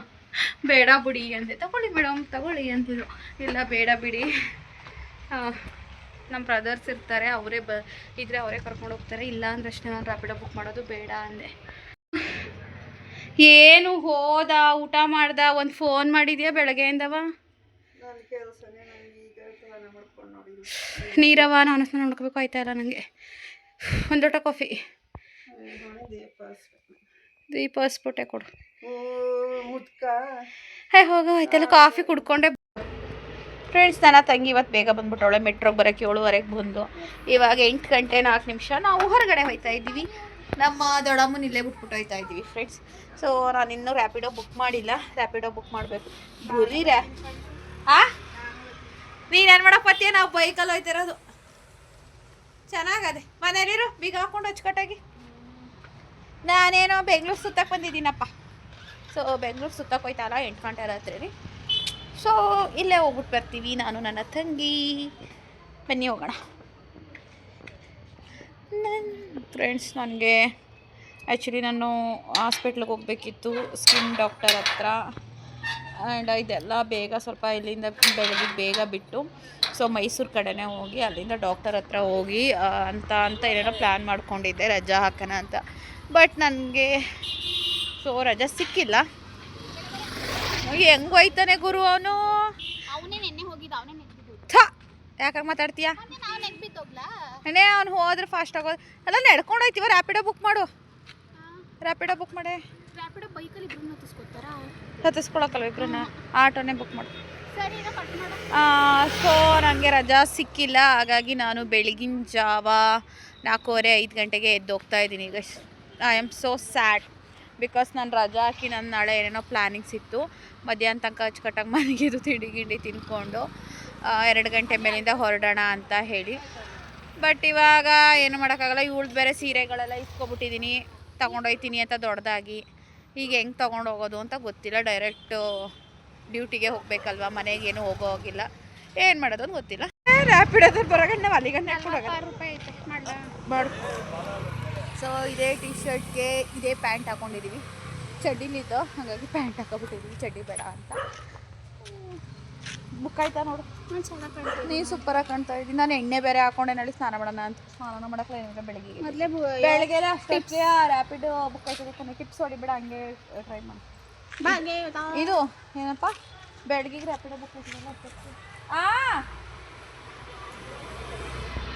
ಬೇಡ ಬಿಡಿ ಅಂದೆ. ತಗೊಳ್ಳಿ ಮೇಡಮ್ ತಗೊಳ್ಳಿ ಅಂತಿದ್ರು. ಇಲ್ಲ ಬೇಡ ಬಿಡಿ, ನಮ್ಮ ಬ್ರದರ್ಸ್ ಇರ್ತಾರೆ, ಅವರೇ ಇದ್ದರೆ ಅವರೇ ಕರ್ಕೊಂಡು ಹೋಗ್ತಾರೆ, ಇಲ್ಲ ಅಂದ್ರೆ ಅಷ್ಟೇ ನಾನು ರ್ಯಾಪಿಡೋ ಬುಕ್ ಮಾಡೋದು ಬೇಡ ಅಂದೆ. ಏನು ಹೋದ, ಊಟ ಮಾಡ್ದ, ಒಂದು ಫೋನ್ ಮಾಡಿದ್ಯಾ ಬೆಳಗ್ಗೆಯಿಂದವ? ನೀರವ, ನಾನು ಸ್ನಾನ ಮಾಡ್ಕೋಬೇಕು, ಆಯ್ತಾ ಇಲ್ಲ ನನಗೆ. ಒಂದು ಲೋಟ ಕಾಫಿ, ದೀಪ ಹಸ್ಬಿಟ್ಟೆ ಕೊಡು. ಹೋಗೋ ಆಯ್ತಲ್ಲ, ಕಾಫಿ ಕುಡ್ಕೊಂಡೆ. ಫ್ರೆಂಡ್ಸ್, ನನ್ನ ತಂಗಿ ಇವತ್ತು ಬೇಗ ಬಂದ್ಬಿಟ್ಟವಳೆ. ಮೆಟ್ರೋಗೆ ಬರೋಕ್ಕೆ 7:30 ಬಂದು, ಇವಾಗ 8 ಗಂಟೆ 4 ನಿಮಿಷ. ನಾವು ಹೊರಗಡೆ ಹೋಗ್ತಾ ಇದ್ದೀವಿ, ನಮ್ಮ ದೊಡ್ಡಮ್ಮನ ಇಲ್ಲೇ ಬಿಟ್ಬಿಟ್ಟು ಹೋಗ್ತಾ ಇದ್ದೀವಿ ಫ್ರೆಂಡ್ಸ್. ಸೊ ನಾನು ಇನ್ನೂ ರ್ಯಾಪಿಡೋ ಬುಕ್ ಮಾಡಿಲ್ಲ, ರ್ಯಾಪಿಡೋ ಬುಕ್ ಮಾಡಬೇಕು. ಬರೀ ನೀನೇನು ಮಾಡಪ್ಪತ್ತೀಯ? ನಾವು ಬೈಕಲ್ಲಿ ಹೋಯ್ತಿರೋದು. ಚೆನ್ನಾಗದೆ, ಮನೇಲಿರು, ಬೀಗ ಹಾಕೊಂಡು ಅಚ್ಚುಕಟ್ಟಾಗಿ. ನಾನೇನೋ ಬೆಂಗ್ಳೂರು ಸುತ್ತಕ್ಕೆ ಬಂದಿದ್ದೀನಪ್ಪ. ಸೊ ಬೆಂಗ್ಳೂರು ಸುತ್ತಕ್ಕೆ ಹೋಯ್ತಲ್ಲ 8 ಗಂಟೆ ರಾತ್ರಿ. ಸೊ ಇಲ್ಲೇ ಹೋಗ್ಬಿಟ್ಟು ಬರ್ತೀವಿ, ನಾನು ನನ್ನ ತಂಗಿ. ಬನ್ನಿ ಹೋಗೋಣ. ಫ್ರೆಂಡ್ಸ್, ನನಗೆ ಆ್ಯಕ್ಚುಲಿ ನಾನು ಹಾಸ್ಪಿಟ್ಲಿಗೆ ಹೋಗಬೇಕಿತ್ತು, ಸ್ಕಿನ್ ಡಾಕ್ಟರ್ ಹತ್ರ. ಆ್ಯಂಡ್ ಇದೆಲ್ಲ ಬೇಗ ಸ್ವಲ್ಪ ಇಲ್ಲಿಂದ ಬೆಳಗ್ಗೆ ಬೇಗ ಬಿಟ್ಟು, ಸೊ ಮೈಸೂರು ಕಡೆನೇ ಹೋಗಿ ಅಲ್ಲಿಂದ ಡಾಕ್ಟರ್ ಹತ್ರ ಹೋಗಿ ಅಂತ ಏನೇನೋ ಪ್ಲ್ಯಾನ್ ಮಾಡ್ಕೊಂಡಿದ್ದೆ, ರಜಾ ಹಾಕೋಣ ಅಂತ. ಬಟ್ ನನಗೆ ಸೊ ರಜಾ ಸಿಕ್ಕಿಲ್ಲ. ಹೆಂಗೆ ಹೋಯ್ತಾನೆ ಗುರು ಅವನು? ಅವನೇ ನೆನ್ನೆ ಹೋಗಿದ್ದ, ಯಾಕಾಗ ಮಾತಾಡ್ತೀಯಾ ಅಣ್ಣೇ ಅವ್ನು ಹೋದ್ರೆ ಫಾಸ್ಟ್ ಆಗೋದು ಅಲ್ಲ ನಡ್ಕೊಂಡು ಹೋಯ್ತೀವ ರ್ಯಾಪಿಡೋ ಬುಕ್ ಮಾಡು ರ್ಯಾಪಿಡೋ ಬುಕ್ ಮಾಡಿ ಹತ್ತಿಸ್ಕೊಳಕ್ಕಲ್ವ ಇಬ್ರನ್ನ ಆಟೋನೇ ಬುಕ್ ಮಾಡು ಸೊ ನನಗೆ ರಜಾ ಸಿಕ್ಕಿಲ್ಲ ಹಾಗಾಗಿ ನಾನು ಬೆಳಗಿನ ಜಾವ 4:30-5 ಗಂಟೆಗೆ ಎದ್ದು ಹೋಗ್ತಾ ಇದ್ದೀನಿ ಈಗ I am so sad because ನಾನು ರಜಾ ಹಾಕಿ ನನ್ನ ನಾಳೆ ಏನೇನೋ ಪ್ಲ್ಯಾನಿಂಗ್ಸ್ ಇತ್ತು ಮಧ್ಯಾಹ್ನ ತನಕ ಅಚ್ಚುಕಟ್ಟಾಗಿ ಮನೆಗಿದ್ದು ತಿಂಡಿ ಗಿಂಡಿ ತಿನ್ಕೊಂಡು 2 ಗಂಟೆ ಮೇಲಿಂದ ಹೊರಡೋಣ ಅಂತ ಹೇಳಿ ಬಟ್ ಇವಾಗ ಏನು ಮಾಡೋಕ್ಕಾಗಲ್ಲ ಇವಳು ಬೇರೆ ಸೀರೆಗಳೆಲ್ಲ ಇಸ್ಕೊಬಿಟ್ಟಿದ್ದೀನಿ ತೊಗೊಂಡೋಗ್ತೀನಿ ಅಂತ ದೊಡ್ಡದಾಗಿ ಈಗ ಹೆಂಗೆ ತೊಗೊಂಡು ಹೋಗೋದು ಅಂತ ಗೊತ್ತಿಲ್ಲ ಡೈರೆಕ್ಟು ಡ್ಯೂಟಿಗೆ ಹೋಗ್ಬೇಕಲ್ವ ಮನೆಗೇನು ಹೋಗೋ ಹೋಗಿಲ್ಲ ಏನು ಮಾಡೋದು ಅಂತ ಗೊತ್ತಿಲ್ಲ ರ್ಯಾಪಿಡೋದಲ್ಲಿ ಬರೋಗಂಡು ನಾವು ಅಲ್ಲಿಗೆ ಮಾಡು ಸೊ ಇದೇ ಟಿ ಶರ್ಟ್ಗೆ ಇದೇ ಪ್ಯಾಂಟ್ ಹಾಕ್ಕೊಂಡಿದ್ದೀವಿ ಚಡ್ಡಿಲಿದ್ದು ಹಾಗಾಗಿ ಪ್ಯಾಂಟ್ ಹಾಕೊಬಿಟ್ಟಿದ್ದೀವಿ ಚಡ್ಡಿ ಬೇಡ ಅಂತ ಬುಕ್ ಆಯ್ತಾ ನೋಡು ನೀನು ಸೂಪರಾಗಿ ಕಾಣ್ತಾ ಇದ್ದೀನಿ ನಾನು ಎಣ್ಣೆ ಬೇರೆ ಹಾಕೊಂಡೆ ನಡಿ ಸ್ನಾನ ಮಾಡೋಣ ಅಂತ ಸ್ನಾನ ಮಾಡೋಕ್ಕಲ್ಲ ಏನಿಲ್ಲ ಬೆಳಗ್ಗೆ ಬೆಳಗ್ಗೆಲ್ಲ ಅಷ್ಟೇ ರ್ಯಾಪಿಡ್ ಬುಕ್ ಆಯ್ತದೆ ಟಿಪ್ಸ್ ಹೊಡಿಬೇಡ ಹಂಗೆ ಟ್ರೈ ಮಾಡಿ ಇದು ಏನಪ್ಪ ಬೆಳಗ್ಗೆ ರ್ಯಾಪಿಡ್ ಬುಕ್ ಆಯ್ತದಲ್ಲ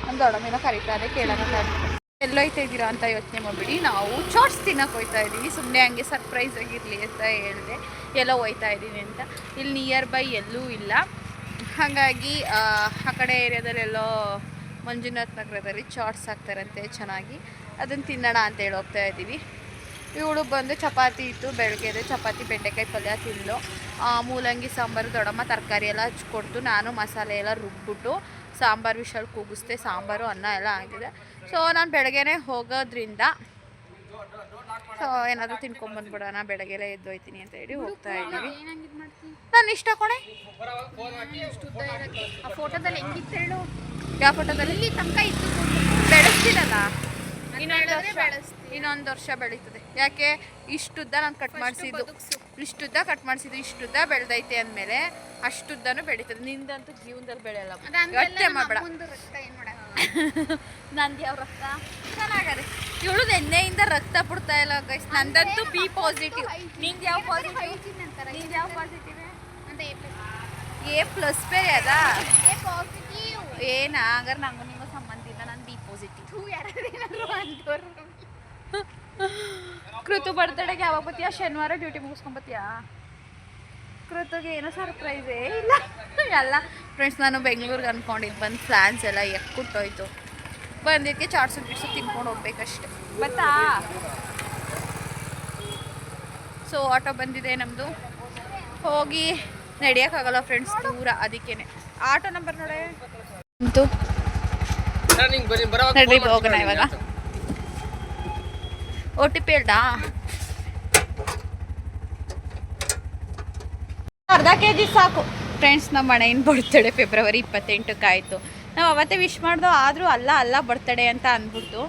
ನಮ್ಮ ದೊಡ್ಡಮೇನ ಕರೀತಾರೆ ಕೇಳೋಣ ಎಲ್ಲೋಯ್ತಾ ಇದ್ದೀರಾ ಅಂತ ಯೋಚನೆ ಮಾಡಿಬಿಡಿ ನಾವು ಚಾಟ್ಸ್ ತಿನ್ನೋಕೆ ಹೋಗ್ತಾ ಇದ್ದೀವಿ ಸುಮ್ಮನೆ ಹಂಗೆ ಸರ್ಪ್ರೈಸ್ ಆಗಿರಲಿ ಅಂತ ಹೇಳಿದೆ ಎಲ್ಲೋ ಹೋಗ್ತಾ ಇದ್ದೀನಿ ಅಂತ ಇಲ್ಲಿ ನಿಯರ್ ಬೈ ಎಲ್ಲೂ ಇಲ್ಲ ಹಾಗಾಗಿ ಆ ಕಡೆ ಏರಿಯಾದಲ್ಲೆಲ್ಲೋ ಮಂಜುನಾಥ್ ನಗರದಲ್ಲಿ ಚಾಟ್ಸ್ ಹಾಕ್ತಾರಂತೆ ಚೆನ್ನಾಗಿ ಅದನ್ನು ತಿನ್ನೋಣ ಅಂತ ಹೇಳಿ ಹೋಗ್ತಾ ಇದ್ದೀವಿ ಇವಳು ಬಂದು ಚಪಾತಿ ಇತ್ತು ಬೆಳಗ್ಗೆದೆ ಚಪಾತಿ ಬೆಂಡೆಕಾಯಿ ಪಲ್ಯ ತಿಂದು ಮೂಲಂಗಿ ಸಾಂಬಾರು ದೊಡ್ಡಮ್ಮ ತರಕಾರಿ ಎಲ್ಲ ಹಚ್ಕೊಡ್ತು ನಾನು ಮಸಾಲೆ ಎಲ್ಲ ರುಬ್ಬಿಟ್ಟು ಸಾಂಬಾರು ವಿಷಲ್ ಕೂಗಿಸ್ದೆ ಸಾಂಬಾರು ಅನ್ನ ಎಲ್ಲ ಆಗಿದೆ ಸೊ ನಾನು ಬೆಳಗ್ಗೆನೇ ಹೋಗೋದ್ರಿಂದ ಸೊ ಏನಾದರೂ ತಿನ್ಕೊಂಬಂದ್ಬಿಡೋಣ ಬೆಳಗ್ಗೆಲ್ಲ ಎದ್ದು ಹೋಯ್ತೀನಿ ಅಂತ ಹೇಳಿ ಹೋಗ್ತಾ ಇದ್ದೀವಿ ನಾನು ಇಷ್ಟ ಕೊಣೆ ಆ ಫೋಟೋದಲ್ಲಿ ಹೆಂಗಿತ್ತು ಹೇಳು ಯಾವ ಫೋಟೋದಲ್ಲಿ ಇಲ್ಲಿ ತನಕ ಇತ್ತು ಬೆಳೆಸ್ತೀನಲ್ಲ ಇನ್ನೊಂದು ವರ್ಷ ಬೆಳೀತದೆ ಯಾಕೆ ಇಷ್ಟುದ್ದ ನಾನು ಕಟ್ ಮಾಡಿಸಿದ್ದು ಇಷ್ಟುದ್ದ ಕಟ್ ಮಾಡಿಸಿದ್ದು ಇಷ್ಟುದ್ದ ಬೆಳೆದೈತೆ ಅಂದಮೇಲೆ ಅಷ್ಟುದ್ದನೂ ಬೆಳೀತದೆ ನಿಂದಂತೂ ಜೀವನದಲ್ಲಿ ಬೆಳೆಯಲ್ಲ ಗಟ್ಟೆ ಮಾಡಬೇಡ ನಂದು ಯಾವ ರಕ್ತ ಚೆನ್ನಾಗದೆ ಇವಳು ಎಣ್ಣೆಯಿಂದ ರಕ್ತ ಬಿಡ್ತಾ ಇಲ್ಲ ಗೈಸ್ ನಂದಂತೂ ಬಿ ಪಾಸಿಟಿವ್ ನಿಂದು ಯಾವ ಪಾಸಿಟಿವ್ ನಿಂದು ಯಾವ ಪಾಸಿಟಿವ್ A+ ಬೇರೆ ಅದಾ ಏನ ಹಂಗಾರೆ ನಂಗೂ ನಿಂಗೂ ಸಂಬಂಧ ಇಲ್ಲ ನಾನು ಬಿ ಪಾಸಿಟಿವ್ ಕೃತು ಬರ್ತಡೆಗೆ ಯಾವಾಗ ಬತ್ತೀಯಾ ಶನಿವಾರ ಡ್ಯೂಟಿ ಮುಗಿಸ್ಕೊಂಬತ್ತೀಯಾ ಕೃತಿಗೆ ಏನೋ ಸರ್ಪ್ರೈಸೇ ಇಲ್ಲ ಎಲ್ಲ ಫ್ರೆಂಡ್ಸ್ ನಾನು ಬೆಂಗಳೂರಿಗೆ ಅಂದ್ಕೊಂಡಿದ್ದು ಬಂದು ಪ್ಲ್ಯಾನ್ಸ್ ಎಲ್ಲ ಎಕ್ಕುಟ್ಟೋಯ್ತು ಬಂದಿದ್ದಕ್ಕೆ ಚಾಟ್ಸು ಗಿಟ್ಸು ತಿನ್ಕೊಂಡು ಹೋಗ್ಬೇಕಷ್ಟೆ ಬತ್ತಾ ಸೊ ಆಟೋ ಬಂದಿದೆ ನಮ್ಮದು ಹೋಗಿ ನಡೆಯೋಕ್ಕಾಗಲ್ಲ ಫ್ರೆಂಡ್ಸ್ ದೂರ ಅದಕ್ಕೇನೆ ಆಟೋ ನಂಬರ್ ನೋಡೆ ಅಂತು ನಡ್ರಿ ಹೋಗೋಣ ಇವಾಗ OTP ಹೇಳ್ದಾ ಅರ್ಧ ಕೆಜಿ ಸಾಕು ಫ್ರೆಂಡ್ಸ್ ನಮ್ಮ ಮನೆಯಿಂದ ಬರ್ತಡೆ ಫೆಬ್ರವರಿ 28ಕ್ಕೆ ಆಯಿತು ನಾವು ಅವತ್ತೇ ವಿಶ್ ಮಾಡ್ದೋ ಆದರೂ ಅಲ್ಲ ಬರ್ತಡೆ ಅಂತ ಅಂದ್ಬಿಟ್ಟು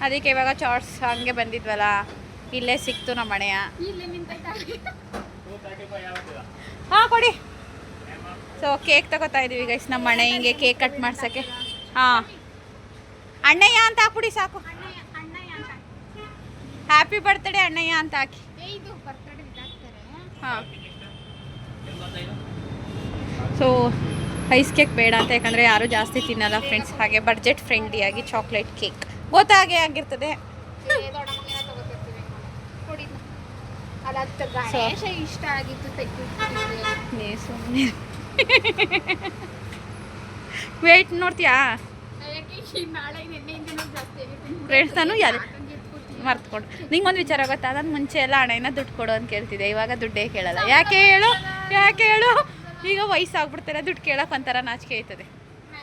ಅದಕ್ಕೆ ಇವಾಗ ಚಾಟ್ಸ್ ಹಂಗೆ ಬಂದಿದ್ವಲ್ಲ ಇಲ್ಲೇ ಸಿಕ್ತು ನಮ್ಮ ಮನೆಯ ಹಾಂ ಕೊಡಿ ಸೊ ಕೇಕ್ ತಗೋತಾ ಇದೀವಿ ಗೈಸ್ ನಮ್ಮ ಮನೆ ಹಿಂಗೆ ಕೇಕ್ ಕಟ್ ಮಾಡ್ಸೋಕ್ಕೆ ಹಾಂ ಅಣ್ಣಯ್ಯ ಅಂತ ಹಾಕ್ಬಿಡಿ ಸಾಕು ಹ್ಯಾಪಿ ಬರ್ತ್ಡೇ ಅಣ್ಣಯ್ಯ ಅಂತ ಹಾಕಿ ಹಾಂ ಸೊ ಐಸ್ ಕೇಕ್ ಬೇಡ ಅಂತ ಯಾಕಂದರೆ ಯಾರೂ ಜಾಸ್ತಿ ತಿನ್ನಲ್ಲ ಫ್ರೆಂಡ್ಸ್ ಹಾಗೆ ಬಡ್ಜೆಟ್ ಫ್ರೆಂಡ್ಲಿಯಾಗಿ ಚಾಕ್ಲೇಟ್ ಕೇಕ್ ಗೊತ್ತಾಗೆ ಆಗಿರ್ತದೆ ಇಷ್ಟ ಆಗಿತ್ತು ಸುಮ್ಮನೆ ವೇಟ್ ನೋಡ್ತೀಯಾ ಫ್ರೆಂಡ್ಸ್ ನಾನು ಮರ್ತ್ಕೊಂಡು ನಿಂಗೊಂದು ವಿಚಾರ ಗೊತ್ತಾ ನಾನು ಮುಂಚೆ ಎಲ್ಲ ಹಣನ ದುಡ್ಡು ಕೊಡು ಅಂತ ಕೇಳ್ತಿದ್ದೆ ಇವಾಗ ದುಡ್ಡೇ ಕೇಳಲ್ಲ ಯಾಕೆ ಹೇಳು ಈಗ ವಯಸ್ಸಾಗ್ಬಿಡ್ತಾರೆ ದುಡ್ಡು ಕೇಳೋಕೆ ಒಂಥರ ನಾಚಿಕೆ ಆಯ್ತದೆ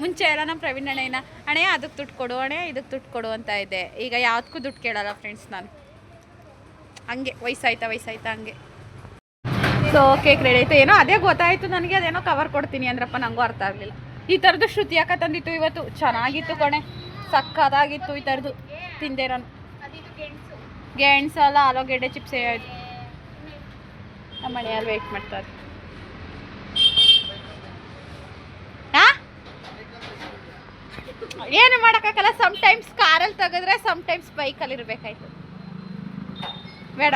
ಮುಂಚೆ ಎಲ್ಲ ನಮ್ಮ ಪ್ರವೀಣ್ ಅಣ್ಣೆ ಅದಕ್ಕೆ ದುಡ್ಡು ಕೊಡು ಇದಕ್ಕೆ ದುಡ್ಡು ಕೊಡು ಅಂತ ಇದ್ದೆ ಈಗ ಯಾವುದಕ್ಕೂ ದುಡ್ಡು ಕೇಳಲ್ಲ ಫ್ರೆಂಡ್ಸ್ ನಾನು ಹಂಗೆ ವಯಸ್ಸಾಯ್ತಾ ಹಂಗೆ ಸೊ ಕೇಕ್ ರೆಡಿ ಆಯಿತು ಏನೋ ಅದೇ ಗೊತ್ತಾಯಿತು ನನಗೆ ಅದೇನೋ ಕವರ್ ಕೊಡ್ತೀನಿ ಅಂದ್ರಪ್ಪ ನನಗೂ ಅರ್ಥ ಆಗಲಿಲ್ಲ ಈ ಥರದ್ದು ಶ್ರುತಿ ಅಕ್ಕ ತಂದಿತ್ತು ಇವತ್ತು ಚೆನ್ನಾಗಿತ್ತು ಕಣೆ ಸಕ್ಕದಾಗಿತ್ತು ಈ ಥರದ್ದು ತಿಂದೆ ನಾನು ಗೆಣಸು ಅಲ್ಲ ಆಲೂಗೆಡ್ಡೆ ಚಿಪ್ಸ್ ಆಯಿತು ನಮ್ಮ ಮನೆಯಲ್ಲಿ ವೆಯ್ಟ್ ಮಾಡ್ತಾರೆ ಏನು ಮಾಡೋಕ್ಕಾಗಲ್ಲ ಸಮ್ಟೈಮ್ಸ್ ಕಾರಲ್ಲಿ ತೆಗೆದ್ರೆ ಸಮ್ಟೈಮ್ಸ್ ಬೈಕಲ್ಲಿ ಇರಬೇಕಾಯ್ತು ಬೇಡ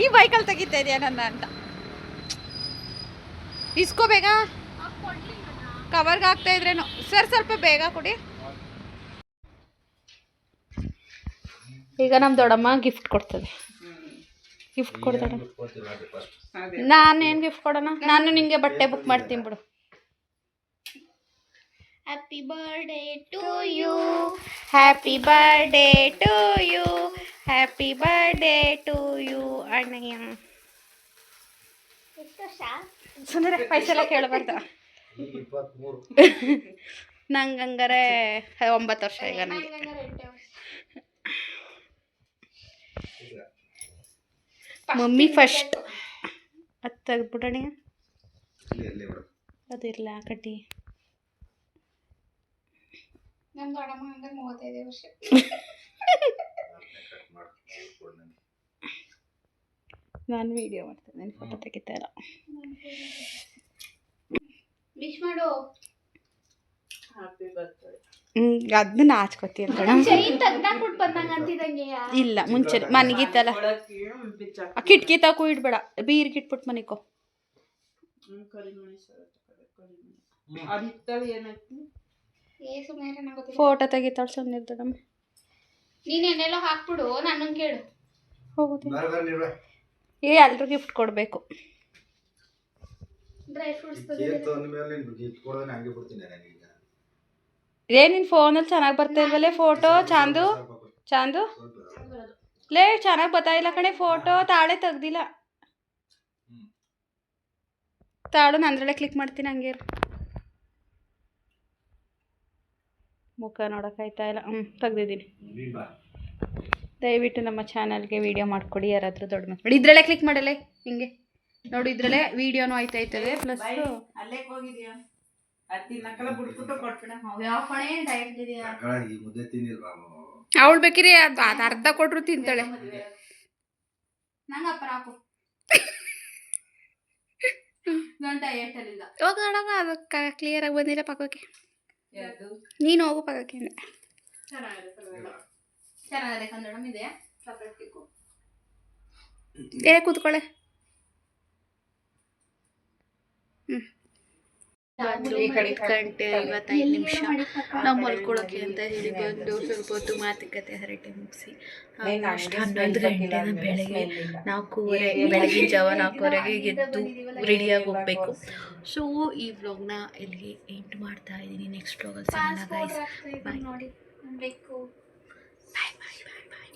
ಈ ಬೈಕಲ್ಲಿ ತೆಗಿತಾ ಇದೆಯಾ ನನ್ನ ಅಂತ ಇಸ್ಕೋಬೇಕಾ ಕವರ್ಗೆ ಹಾಕ್ತಾ ಇದ್ರೇನು ಸರ್ ಸ್ವಲ್ಪ ಬೇಗ ಕೊಡಿ. ಈಗ ನಮ್ಮ ದೊಡ್ಡಮ್ಮ ಗಿಫ್ಟ್ ಕೊಡ್ತದೆ. ಗಿಫ್ಟ್ ಕೊಡ್ತಾಳೆ. ನಾನೇನು ಗಿಫ್ಟ್ ಕೊಡೋಣ? ನಾನು ನಿಂಗೆ ಬಟ್ಟೆ ಬುಕ್ ಮಾಡ್ತೀನಿ ಬಿಡು. Happy birthday to you, happy birthday to you, happy birthday to you ಅಣ್ಣಯ್ಯ. ಎಷ್ಟು ವರ್ಷ? ಸುಂದರ ಪೈಸೆಲ್ಲ ಕೇಳಬಾರ್ದ. ನಂಗೆ ಹಂಗಾರೆ 9 ವರ್ಷ ಈಗ ನನಗೆ. ಮಮ್ಮಿ ಫಸ್ಟ್ ಅದು ತೆಗೆದ್ಬಿಡೋಣ. ಅದಿರಲ್ಲ ಕಟ್ಟಿ. ನಮ್ಮ ದೊಡ್ಡಮ್ಮ ಅಂದ್ರೆ 35 ವರ್ಷ. ನಾನು ವಿಡಿಯೋ ಮಾಡ್ತೇನೆ, ನಾನು ಫೋಟೋ ತೆಗಿತಾ ಇಲ್ಲ. ವಿಶ್ ಮಾಡು. ಅದನ್ನ ನಾಚ್ಕೋತಿ ಅಂತ ಚೈನ್ ತೆಗ್ದಾಕ್ಬಿಟ್ಟು ಬಂದಂಗ ಅಂತಿದಂಗೆ. ಇಲ್ಲ ಮುಂಚೆ ಮನಗಿತ್ತಲ್ಲ, ಕಿಟಕಿ ತಗೋ ಇಡ್ಬೇಡ, ಬೀರ್ಗೆ ಇಟ್ಬಿಟ್ಟು ಮನಿಕೋ. ಫೋಟೋ ತೆಗಿತಾಳೆ ಸುಮ್ಮನೆ ದೊಡ್ಡಮ್ಮ. ನೀನ್ ಏನೆಲ್ಲ ಹಾಕ್ಬಿಡು, ನನ್ನನ್ನು ಕೇಳು. ಹೋಗುದು ಎಲ್ರು ಗಿಫ್ಟ್ ಕೊಡಬೇಕು. ಡ್ರೈ ಫ್ರೂಟ್ಸ್ ನಿನ್ ಫೋನಲ್ಲಿ ಚೆನ್ನಾಗಿ ಬರ್ತಾ ಇಲ್ವಲ್ಲೇ ಫೋಟೋ? ಚಾಂದು ಚಾಂದು ಲೇ ಚೆನ್ನಾಗಿ ಬರ್ತಾ ಇಲ್ಲ ಕಣೆ ಫೋಟೋ. ತಾಳೆ ತೆಗ್ದಿಲ್ಲ. ತಾಳು ನಂದ್ರಲ್ಲೇ ಕ್ಲಿಕ್ ಮಾಡ್ತೀನಿ. ಹಂಗೆ ಮುಖ ನೋಡೋಕ್ಕಾಯ್ತಾ ಇಲ್ಲ. ತೆಗ್ದಿದ್ದೀನಿ. ದಯವಿಟ್ಟು ನಮ್ಮ ಚಾನಲ್ಗೆ ವಿಡಿಯೋ ಮಾಡಿಕೊಡಿ ಯಾರಾದರೂ ದೊಡ್ಡ ಮಕ್ಕಳು. ಇದ್ರಲ್ಲೇ ಕ್ಲಿಕ್ ಮಾಡಲ್ಲ ಹಿಂಗೆ ನೋಡಿ, ಇದ್ರಲ್ಲೇ ವಿಡಿಯೋನು ಆಯ್ತಾಯ್ತದೆ. ಪ್ಲಸ್ ಅವಳು ಬೇಕಿರಿ ಅದು ಅರ್ಧ ಕೊಟ್ರು ತಿಂತಾಳೆ. ಹೋಗೋಣ, ಅದು ಕ್ಲಿಯರಾಗಿ ಬಂದಿಲ್ಲ ಪಕ್ಕಕ್ಕೆ. ನೀನು ಹೋಗು ಪಕ್ಕಕ್ಕೆ. ಏ ಕೂತ್ಕೊಳ್ಳೆ. ಬಂದು 55 ನಿಮಿಷ ನಾವು ಮಲ್ಕೊಳ್ಳೋಕ್ಕೆ ಅಂತ ಹೇಳಿ ಬಂದು ಸ್ವಲ್ಪ ಹೊತ್ತು ಮಾತುಕತೆ ಹರಟೆ ಮುಗಿಸಿ ಅಷ್ಟು 11 ಗಂಟೆ ಬೆಳಗ್ಗೆ 4:30 ಬೆಳಗಿನ ಜಾವ 4:30ಗೆ ಎದ್ದು ರೆಡಿಯಾಗಿ ಹೋಗಬೇಕು. ಸೊ ಈ ವ್ಲಾಗ್ನ ಇಲ್ಲಿಗೆ ಎಂಡ್ ಮಾಡ್ತಾ ಇದ್ದೀನಿ. ನೆಕ್ಸ್ಟ್ ವ್ಲಾಗಲ್ಲಿ ಸಿಗೋಣ ಗೈಸ್. ಬಾಯ್. ನೋಡಿ ಬೇಕು. ಬಾಯ್ ಬಾಯ್ ಬಾಯ್ ಬಾಯ್.